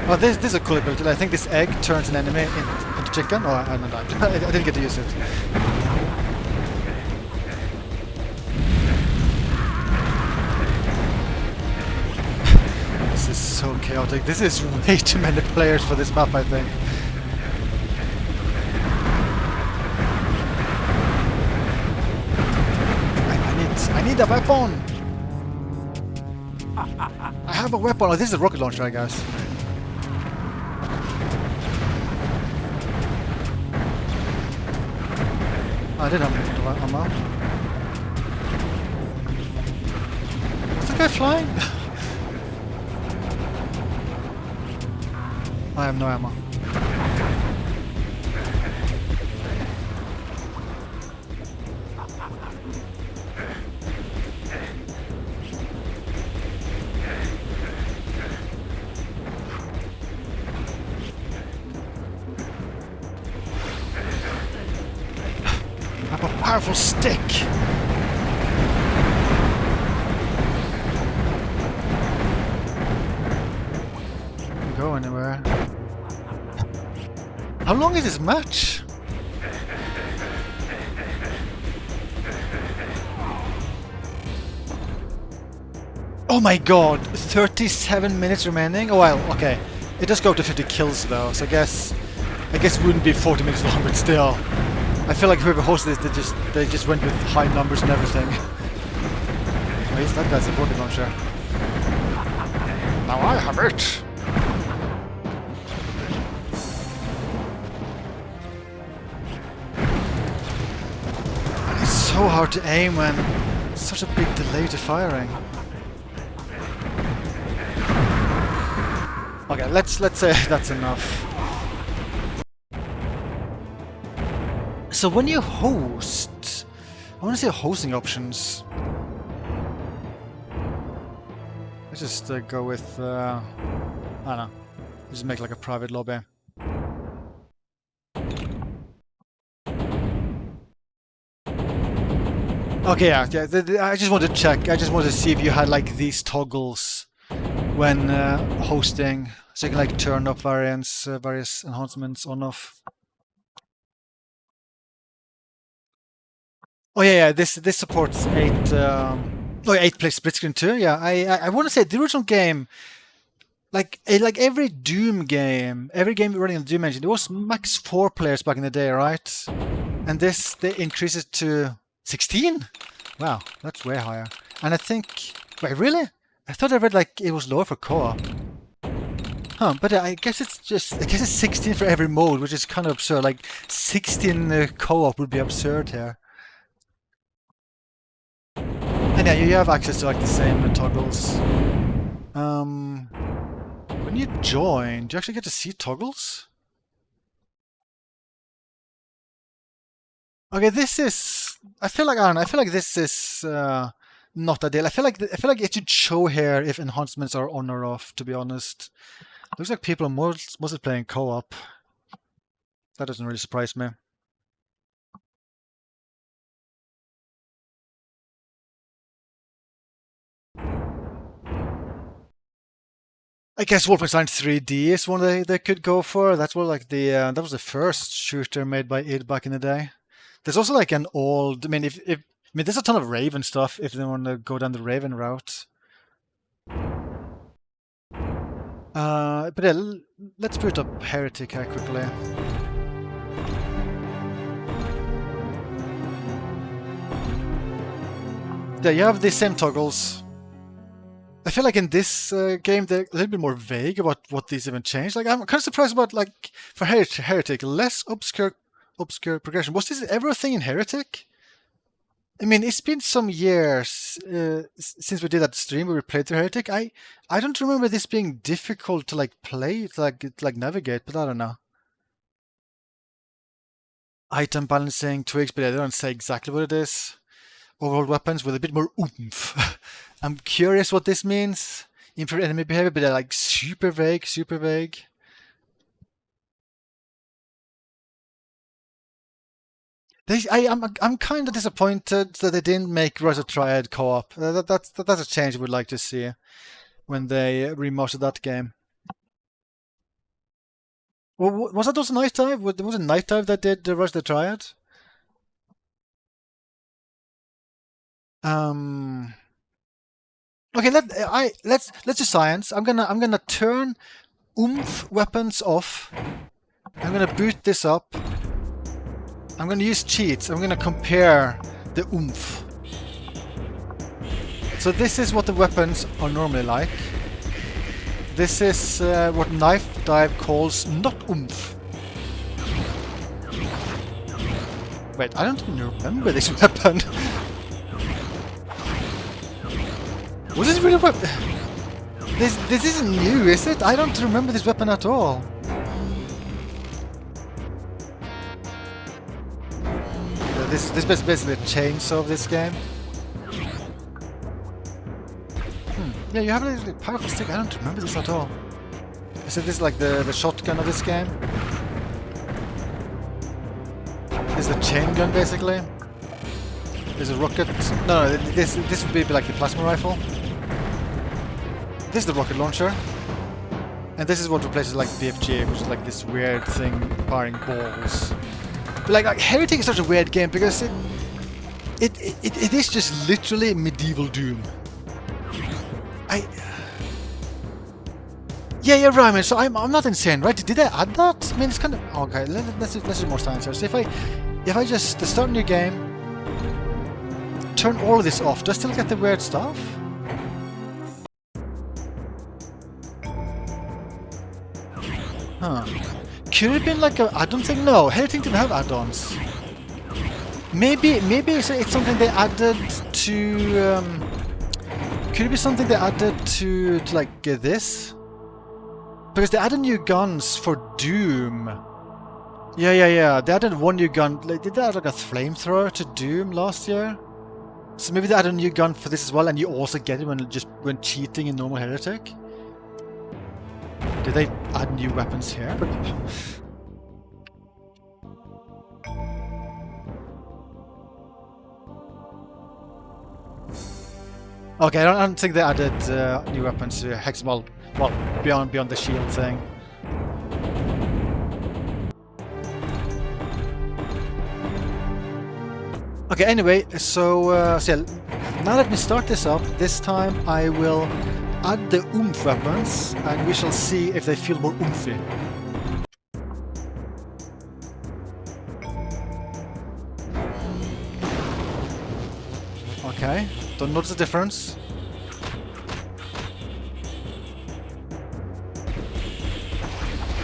Oh, this is a cool ability. I think this egg turns an enemy into chicken. Oh, I don't know. I didn't get to use it. This is so chaotic. This is way too many players for this map, I think. I need a weapon! I have a weapon! Oh, this is a rocket launcher, I guess. I did have ammo. Is the guy flying? I have no ammo. Powerful stick. Can't go anywhere. How long is this match? Oh my god, 37 minutes remaining? Oh well, okay. It does go up to 50 kills though, so I guess it wouldn't be 40 minutes long, but still. I feel like whoever hosted this, they just went with high numbers and everything. At least that guy's a rocket launcher. Now I have it! And it's so hard to aim when it's such a big delay to firing. Okay, let's say that's enough. So when you host, I want to see the hosting options. Let's just go with, I don't know, just make like a private lobby. Okay, yeah, I just wanted to check. I just wanted to see if you had like these toggles when hosting, so you can like turn up various enhancements on off. Oh yeah, this supports 8-player split screen too. Yeah, I want to say the original game, like every Doom game, every game running on the Doom engine, it was max 4 players back in the day, right? And this they increase it to 16. Wow, that's way higher. And I think, wait, really? I thought I read like it was lower for co-op. Huh, but I guess it's 16 for every mode, which is kind of absurd. Like 16 co-op would be absurd here. And yeah, you have access to like the same toggles. When you join, do you actually get to see toggles? Okay, this is. I feel like this is not ideal. I feel like it should show here if enhancements are on or off. To be honest, looks like people are mostly playing co-op. That doesn't really surprise me. I guess Wolfenstein 3D is one they could go for. That's what like that was the first shooter made by id back in the day. There's also like an old. I mean, there's a ton of Raven stuff if they want to go down the Raven route. But yeah, let's put up Heretic here quickly. Yeah, you have the same toggles. I feel like in this game they're a little bit more vague about what these even changed. Like I'm kind of surprised about like for Heretic, less obscure progression. Was this ever a thing in Heretic? I mean, it's been some years since we did that stream where we played through Heretic. I don't remember this being difficult to like play, to like navigate, but I don't know. item balancing tweaks, but they don't say exactly what it is. Overall weapons with a bit more oomph. I'm curious what this means. Improved enemy behavior, but they're like super vague, super vague. I'm kind of disappointed that they didn't make Rise of Triad co-op. That's a change I would like to see when they remastered that game. Well, was that also Night Dive? Was it Night Dive that did Rise of the Triad? Okay, let's do science. I'm gonna turn oomph weapons off. I'm gonna boot this up. I'm gonna use cheats. I'm gonna compare the oomph. So this is what the weapons are normally like. This is what Knife Dive calls not oomph. Wait, I don't even remember this weapon. Was this really a weapon? This isn't new, is it? I don't remember this weapon at all. This is basically a chainsaw of this game. Yeah, you have a powerful stick. I don't remember this at all. Is this like the shotgun of this game? This is the chain gun, basically. There's a rocket. No, this would be like the plasma rifle. This is the rocket launcher. And this is what replaces like BFG, which is like this weird thing firing balls. But like Heretic is such a weird game because it is just literally medieval Doom. Yeah, right, man. So I'm not insane, right? Did I add that? I mean, it's kind of okay. Let's do more science here. So if I just start a new game, turn all of this off, do I still get the weird stuff? Huh. Could it have been like a... I don't think... No, Heretic didn't have add-ons. Maybe it's something they added to... could it be something they added to like this? Because they added new guns for Doom. Yeah. They added one new gun. Like, did they add like a flamethrower to Doom last year? So maybe they added a new gun for this as well, and you also get it when cheating in normal Heretic. Did they add new weapons here? Okay, I don't think they added new weapons to Hexen. Well, beyond the shield thing. Okay, anyway, so yeah, now let me start this up. This time I will add the oomph weapons, and we shall see if they feel more oomphy. Okay, don't notice the difference.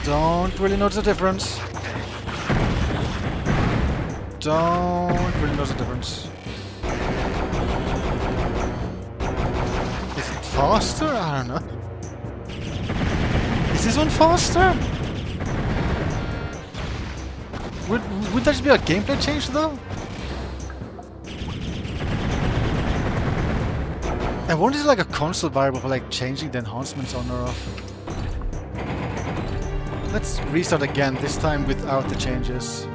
Don't really notice the difference. Don't really notice the difference. Is it faster? I don't know. Is this one faster? Would that just be a gameplay change though? I wonder if it's like a console variable for like changing the enhancements on or off. Let's restart again, this time without the changes.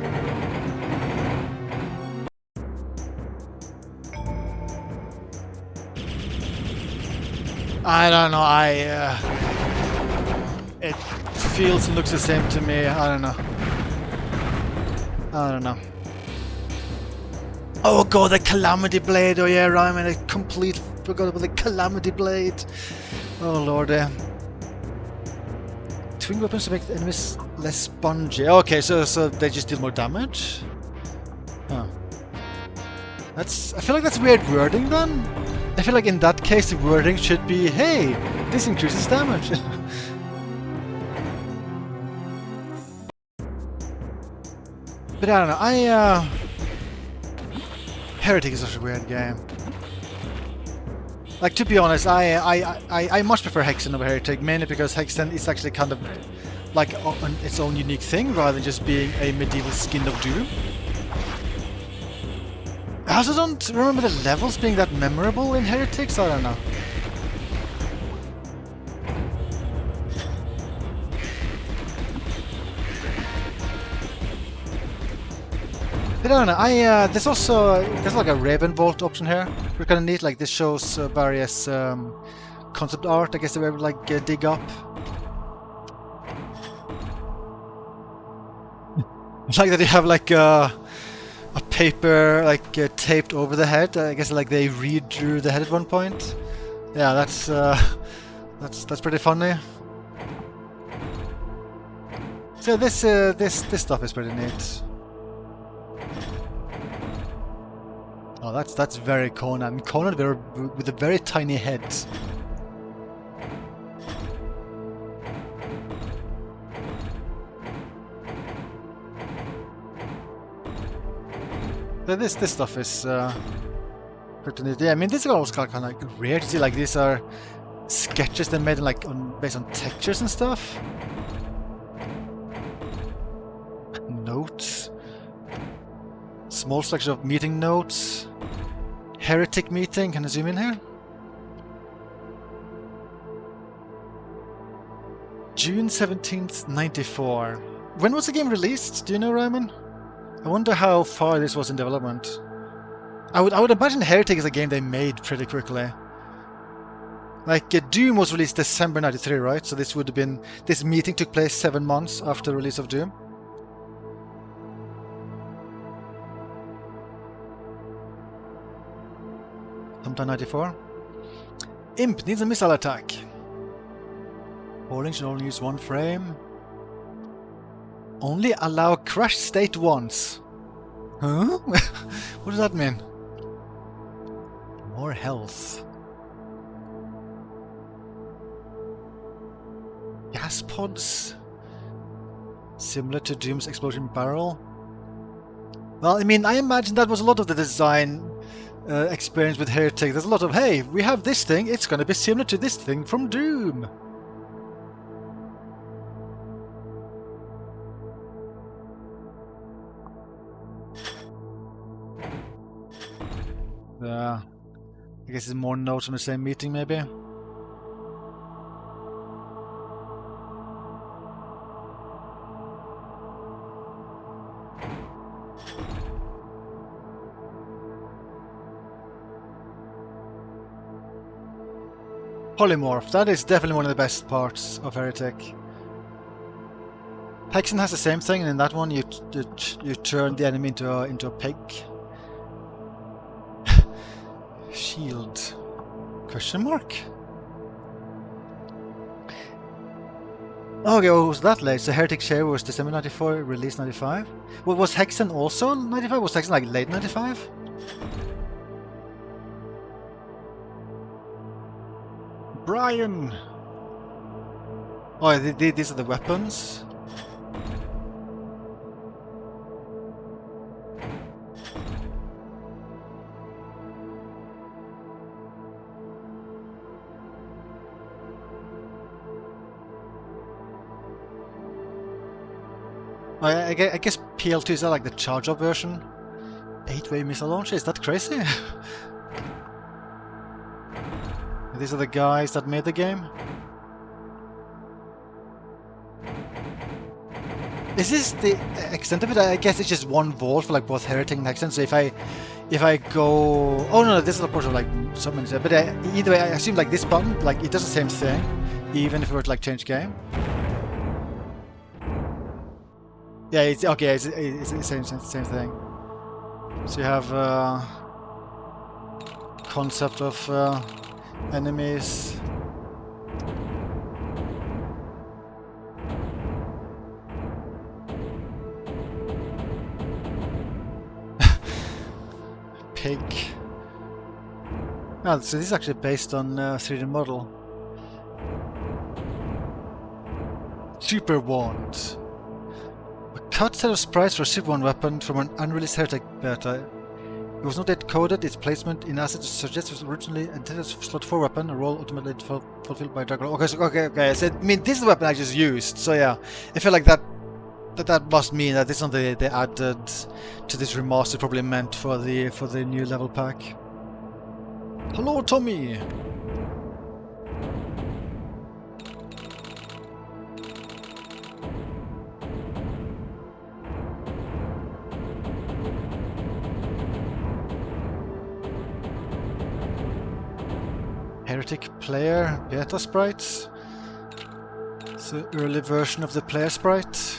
I don't know, it feels and looks the same to me, I don't know. Oh god, the Calamity Blade, oh yeah, right, I completely forgot about the Calamity Blade. Oh lord, Twin weapons to make the enemies less spongy. Okay, so they just deal more damage? Huh. I feel like that's weird wording then. I feel like in that case the wording should be, hey, this increases damage. But I don't know, Heretic is such a weird game. Like, to be honest, I much prefer Hexen over Heretic, mainly because Hexen is actually kind of like its own unique thing, rather than just being a medieval skin of Doom. I also don't remember the levels being that memorable in Heretics, I don't know. I don't know. There's like a Raven Vault option here. We're kind of neat. Like this shows various concept art. I guess they were able to like dig up. It's like that you have like a paper like taped over the head. I guess like they redrew the head at one point. Yeah, that's pretty funny. So this stuff is pretty neat. Oh, that's very Conan. Conan with a very tiny head. So this stuff is pretty neat. Yeah, I mean this is also kind of like rare to see. Like these are sketches they made like based on textures and stuff. Notes. Small selection of meeting notes. Heretic meeting. Can I zoom in here? June 17th, 94. When was the game released? Do you know, Ryman? I wonder how far this was in development. I would imagine Heretic is a game they made pretty quickly. Like Doom was released December 93, right? So this would have been this meeting took place 7 months after the release of Doom. Sometime 94. Imp needs a missile attack. Bowling should only use 1 frame. Only allow crash state once. Huh? What does that mean? More health. Gas pods. Similar to Doom's explosion barrel. Well, I mean, I imagine that was a lot of the design experience with Heretic. There's a lot of, hey, we have this thing, it's gonna be similar to this thing from Doom. I guess it's more notes from the same meeting, maybe. Polymorph, that is definitely one of the best parts of Heretic. Hexen has the same thing, and in that one you turn the enemy into a pig. Shield? Question mark? Okay, well, it was that late. So Heretic Share was December 94, release 95. Well, was Hexen also 95? Was Hexen like late 95? Brian! Oh, these are the weapons. I guess PL2 is like the charge-up version. 8-way missile launcher, is that crazy? These are the guys that made the game. Is this the extent of it? I guess it's just one vault for like both Heretic and Hexen. So if I go, oh no, this is of course like something. But either way, I assume like this button, like it does the same thing, even if we were to like change game. Yeah, it's okay. It's the same thing. So you have concept of enemies. Pig. Oh, so this is actually based on 3D model. Super Wand. A cut set of sprites for a Super Wand weapon from an unreleased Heretic beta. It was not yet coded. Its placement in assets suggests it was originally intended as a slot 4 weapon, a role ultimately fulfilled by Dragon. Okay, so I mean, this is the weapon I just used, so yeah. I feel like that that must mean that this is something they added to this remaster, probably meant for the new level pack. Hello, Tommy. Heretic player beta sprites. It's an early version of the player sprite.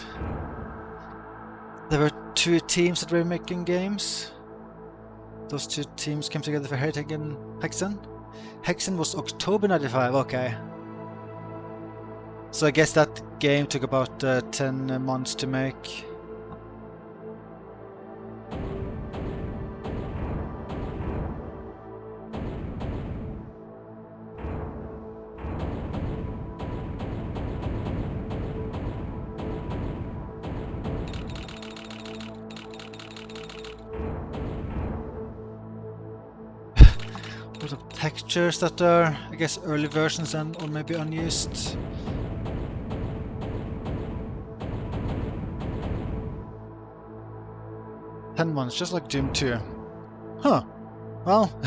There were 2 teams that were making games. Those 2 teams came together for Heretic and Hexen. Hexen was October 95, okay. So I guess that game took about 10 months to make. Of textures that are, I guess, early versions and or maybe unused. Ten months, just like Doom 2. Huh. Well,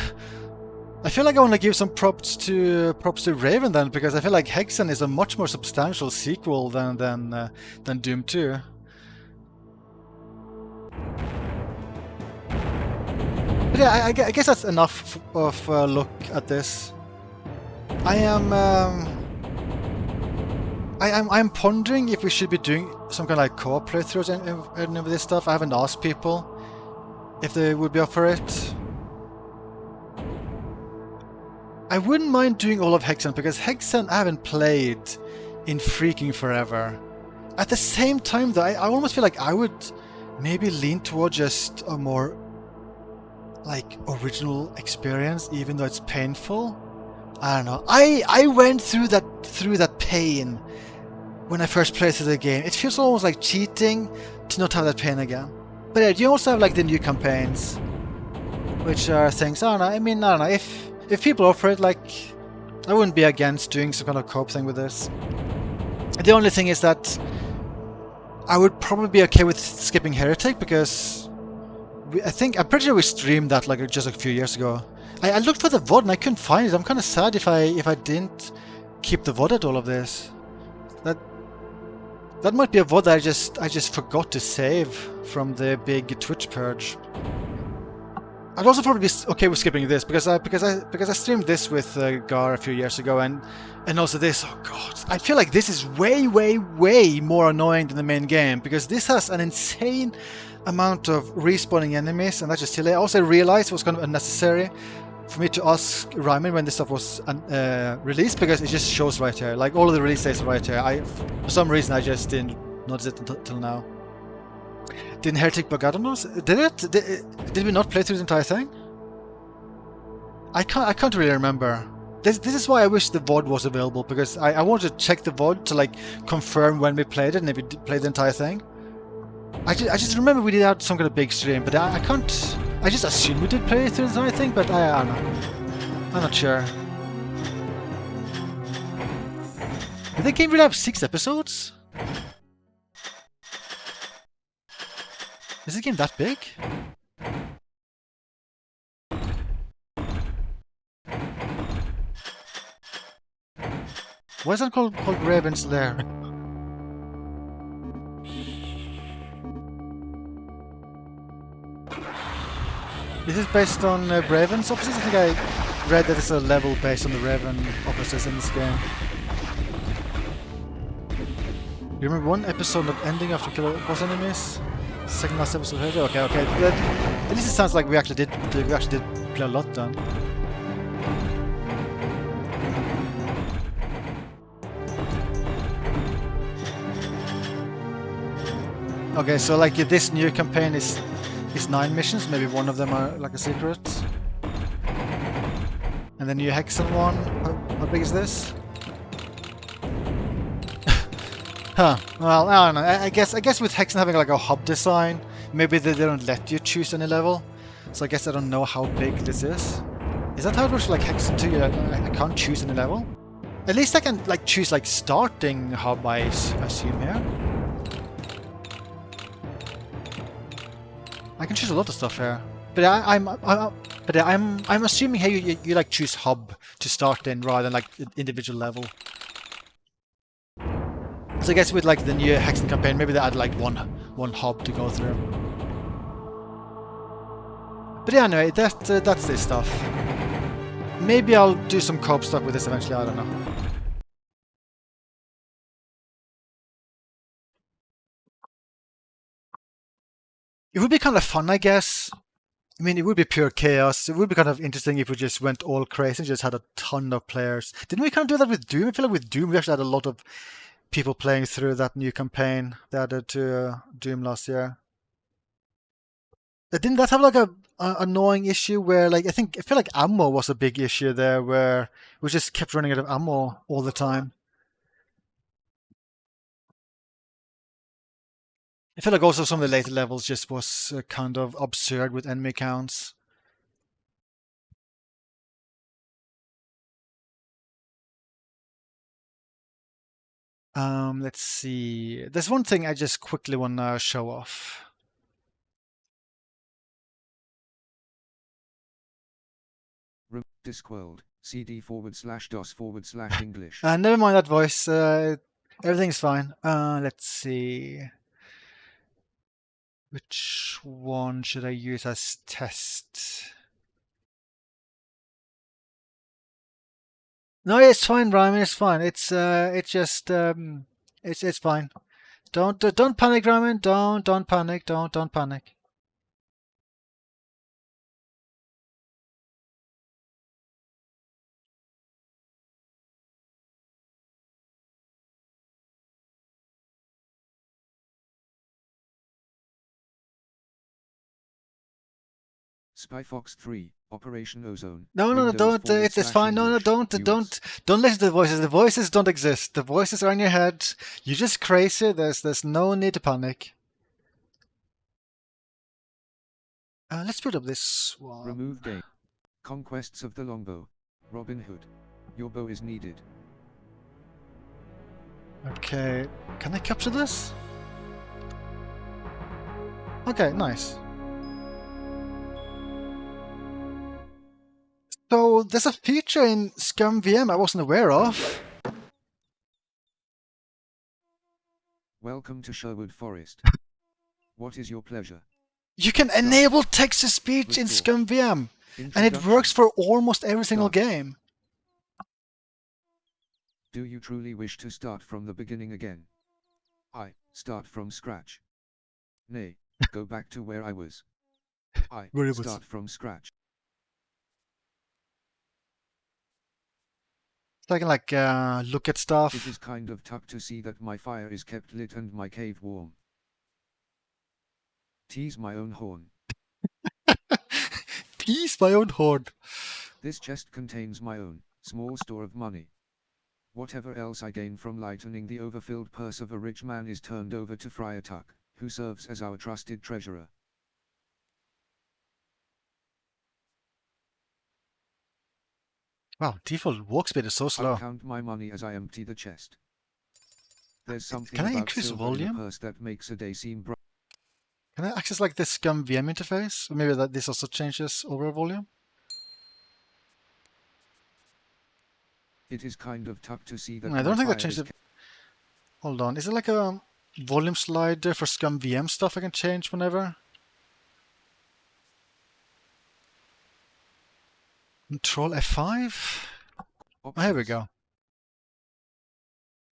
I feel like I want to give some props to Raven then, because I feel like Hexen is a much more substantial sequel than Doom 2. But yeah, I guess that's enough of a look at this. I'm pondering if we should be doing some kind of like co-op playthroughs and this stuff. I haven't asked people if they would be up for it. I wouldn't mind doing all of Hexen, because Hexen I haven't played in freaking forever. At the same time though, I almost feel like I would maybe lean toward just a more like original experience, even though it's painful. I don't know. I went through that pain when I first played through the game. It feels almost like cheating to not have that pain again. But yeah, you also have like the new campaigns, which are things. I don't know. I mean, I don't know. If people offer it, like, I wouldn't be against doing some kind of co-op thing with this. The only thing is that I would probably be okay with skipping Heretic, because I'm pretty sure we streamed that like just a few years ago. I looked for the VOD and I couldn't find it. I'm kind of sad if I didn't keep the VOD at all of this. That might be a VOD that I just forgot to save from the big Twitch purge. I'd also probably be okay with skipping this, because I streamed this with Gar a few years ago, and also this. Oh god, I feel like this is way more annoying than the main game, because this has an insane amount of respawning enemies, and that's just silly. I also realized it was kind of unnecessary for me to ask Ryman when this stuff was released, because it just shows right here. Like, all of the release dates are right here. For some reason I just didn't notice it until now. Didn't Heretic bug out on us? Did it? Did we not play through the entire thing? I can't really remember. This is why I wish the VOD was available, because I wanted to check the VOD to like confirm when we played it and if we played the entire thing. I just remember we did have some kind of big stream, but I can't. I just assume we did play through the entire thing, but I don't know. I'm not sure. Did the game really have 6 episodes? Is the game that big? Why is that called Raven's Lair? Is this based on Raven's offices? I think I read that it's a level based on the Raven offices in this game. You remember one episode of ending after kill boss enemies? Second last episode. Okay. At least it sounds like we actually did play a lot then. Okay, so like this new campaign is 9 missions. Maybe one of them are like a secret. And the new Hexen one. How big is this? Huh. Well, I don't know. I guess with Hexen having like a hub design, maybe they don't let you choose any level. So I guess I don't know how big this is. Is that how it works like Hexen 2? I can't choose any level? At least I can like choose like starting hub, I assume here. I can choose a lot of stuff here. But I'm assuming here you like choose hub to start in rather than like individual level. So I guess with like the new Hexen campaign, maybe they add like one hub to go through. But yeah, anyway, that's this stuff. Maybe I'll do some co-op stuff with this eventually. I don't know. It would be kind of fun, I guess. I mean, it would be pure chaos. It would be kind of interesting if we just went all crazy and just had a ton of players. Didn't we kind of do that with Doom? I feel like with Doom we actually had a lot of people playing through that new campaign they added to Doom last year. Didn't that have like a annoying issue where like I feel like ammo was a big issue there where we just kept running out of ammo all the time. I feel like also some of the later levels just was kind of absurd with enemy counts. Let's see. There's one thing I just quickly want to show off. Discworld, CD/DOS/English. Never mind that voice. Everything's fine. Let's see. Which one should I use as test? No, it's fine, Ryman. It's fine. It's just it's fine. Don't panic, Ryman. Don't panic. Don't panic. Spyfox 3, Operation Ozone. No, don't. It's fine. No, don't listen to the voices. The voices don't exist. The voices are in your head. You're just crazy. There's no need to panic. Let's put up this one. Remove game. Conquests of the Longbow. Robin Hood. Your bow is needed. Okay, can I capture this? Okay, nice. So there's a feature in Scum VM I wasn't aware of. Welcome to Sherwood Forest. What is your pleasure? You can enable text-to-speech in Scum VM, and it works for almost every single game. Do you truly wish to start from the beginning again? I start from scratch. Nay, go back to where I was. I start from scratch. So I can like look at stuff. It is kind of tough to see that my fire is kept lit and my cave warm. Tease my own horn. Tease my own horn. This chest contains my own small store of money. Whatever else I gain from lightening the overfilled purse of a rich man is turned over to Friar Tuck, who serves as our trusted treasurer. Wow, default walk speed is so slow. I'll count my money as I empty the chest. There's something Can I about increase silver volume? in a purse that makes a day seem bright. Can I access like the Scum VM interface? Or maybe that this also changes overall volume? It is kind of tough to see that. I don't think that changed it. Hold on, is it like a volume slider for Scum VM stuff I can change whenever? Control F5? Oh, here we go.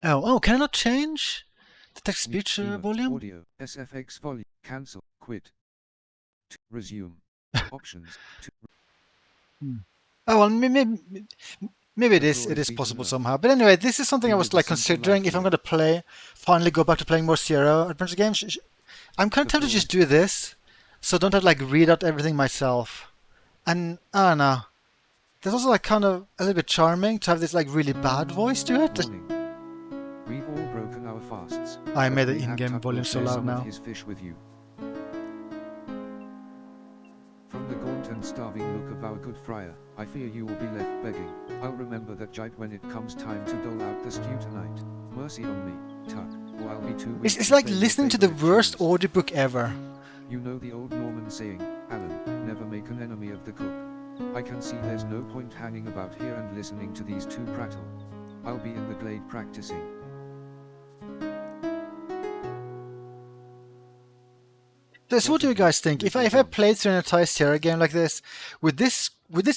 Oh, can I not change the text speech volume? Audio, SFX volume, cancel, quit, resume, options. Oh, well, maybe it is possible somehow. But anyway, this is something I was like considering if I'm going to finally go back to playing more Zero adventure games. I'm kind of tempted to just do this, so don't have to like read out everything myself. And I don't know. There's also like kind of a little bit charming to have this like really bad voice to it. We've all broken our fasts. I made the in-game volume so loud now. His fish with you. From the gaunt and starving look of our good friar, I fear you will be left begging. I'll remember that jibe when it comes time to dole out the stew tonight. Mercy on me, Tuck, or I'll be too weak. It's like listening to the worst audiobook ever. You know the old Norman saying, Alan, never make an enemy of the cook. I can see there's no point hanging about here and listening to these two prattle. I'll be in the glade practicing. So what do you guys think? If I played through an entire Sierra game like this, would this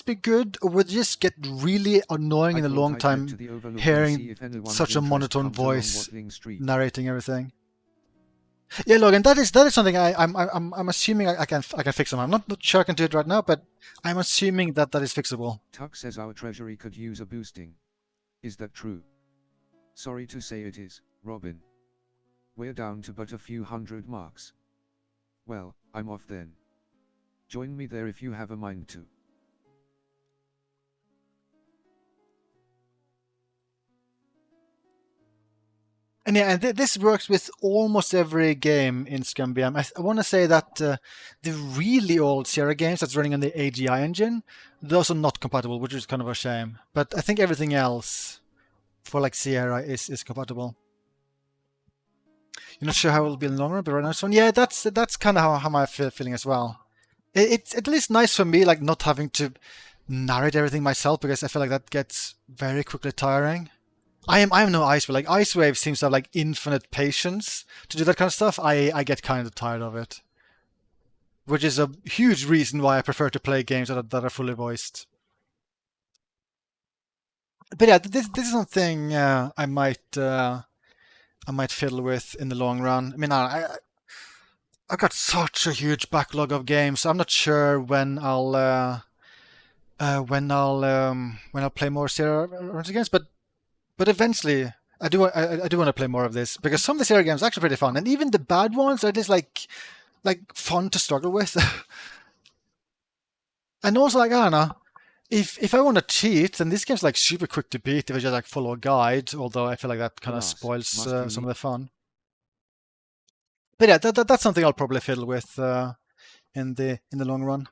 be good, or would it just get really annoying in a long time hearing such a monotone voice narrating everything? Yeah, Logan, that is something I'm assuming I can fix somehow. I'm not sure I can do it right now, but I'm assuming that is fixable. Tuck says our treasury could use a boosting. Is that true? Sorry to say it is, Robin. We're down to but a few hundred marks. Well, I'm off then. Join me there if you have a mind to. And yeah, and this works with almost every game in Scumbium. I want to say that the really old Sierra games that's running on the AGI engine, those are not compatible, which is kind of a shame. But I think everything else for like Sierra is compatible. You're not sure how it will be in the long run, but right now it's fun. Yeah, that's kind of how I'm feeling as well. It's at least nice for me, like not having to narrate everything myself, because I feel like that gets very quickly tiring. I am no Ice Wave. Like Ice Wave seems to have like infinite patience to do that kind of stuff. I get kind of tired of it, which is a huge reason why I prefer to play games that are fully voiced. But yeah, this is something I might fiddle with in the long run. I mean, I've got such a huge backlog of games. I'm not sure when I'll play more Sierra games, but eventually I do want to play more of this, because some of the Sierra games are actually pretty fun, and even the bad ones are just like fun to struggle with. And also, like, I don't know, if I want to cheat, then this game's like super quick to beat if I just like follow a guide. Although I feel like that kind of spoils some of the fun. But yeah, that's something I'll probably fiddle with in the long run.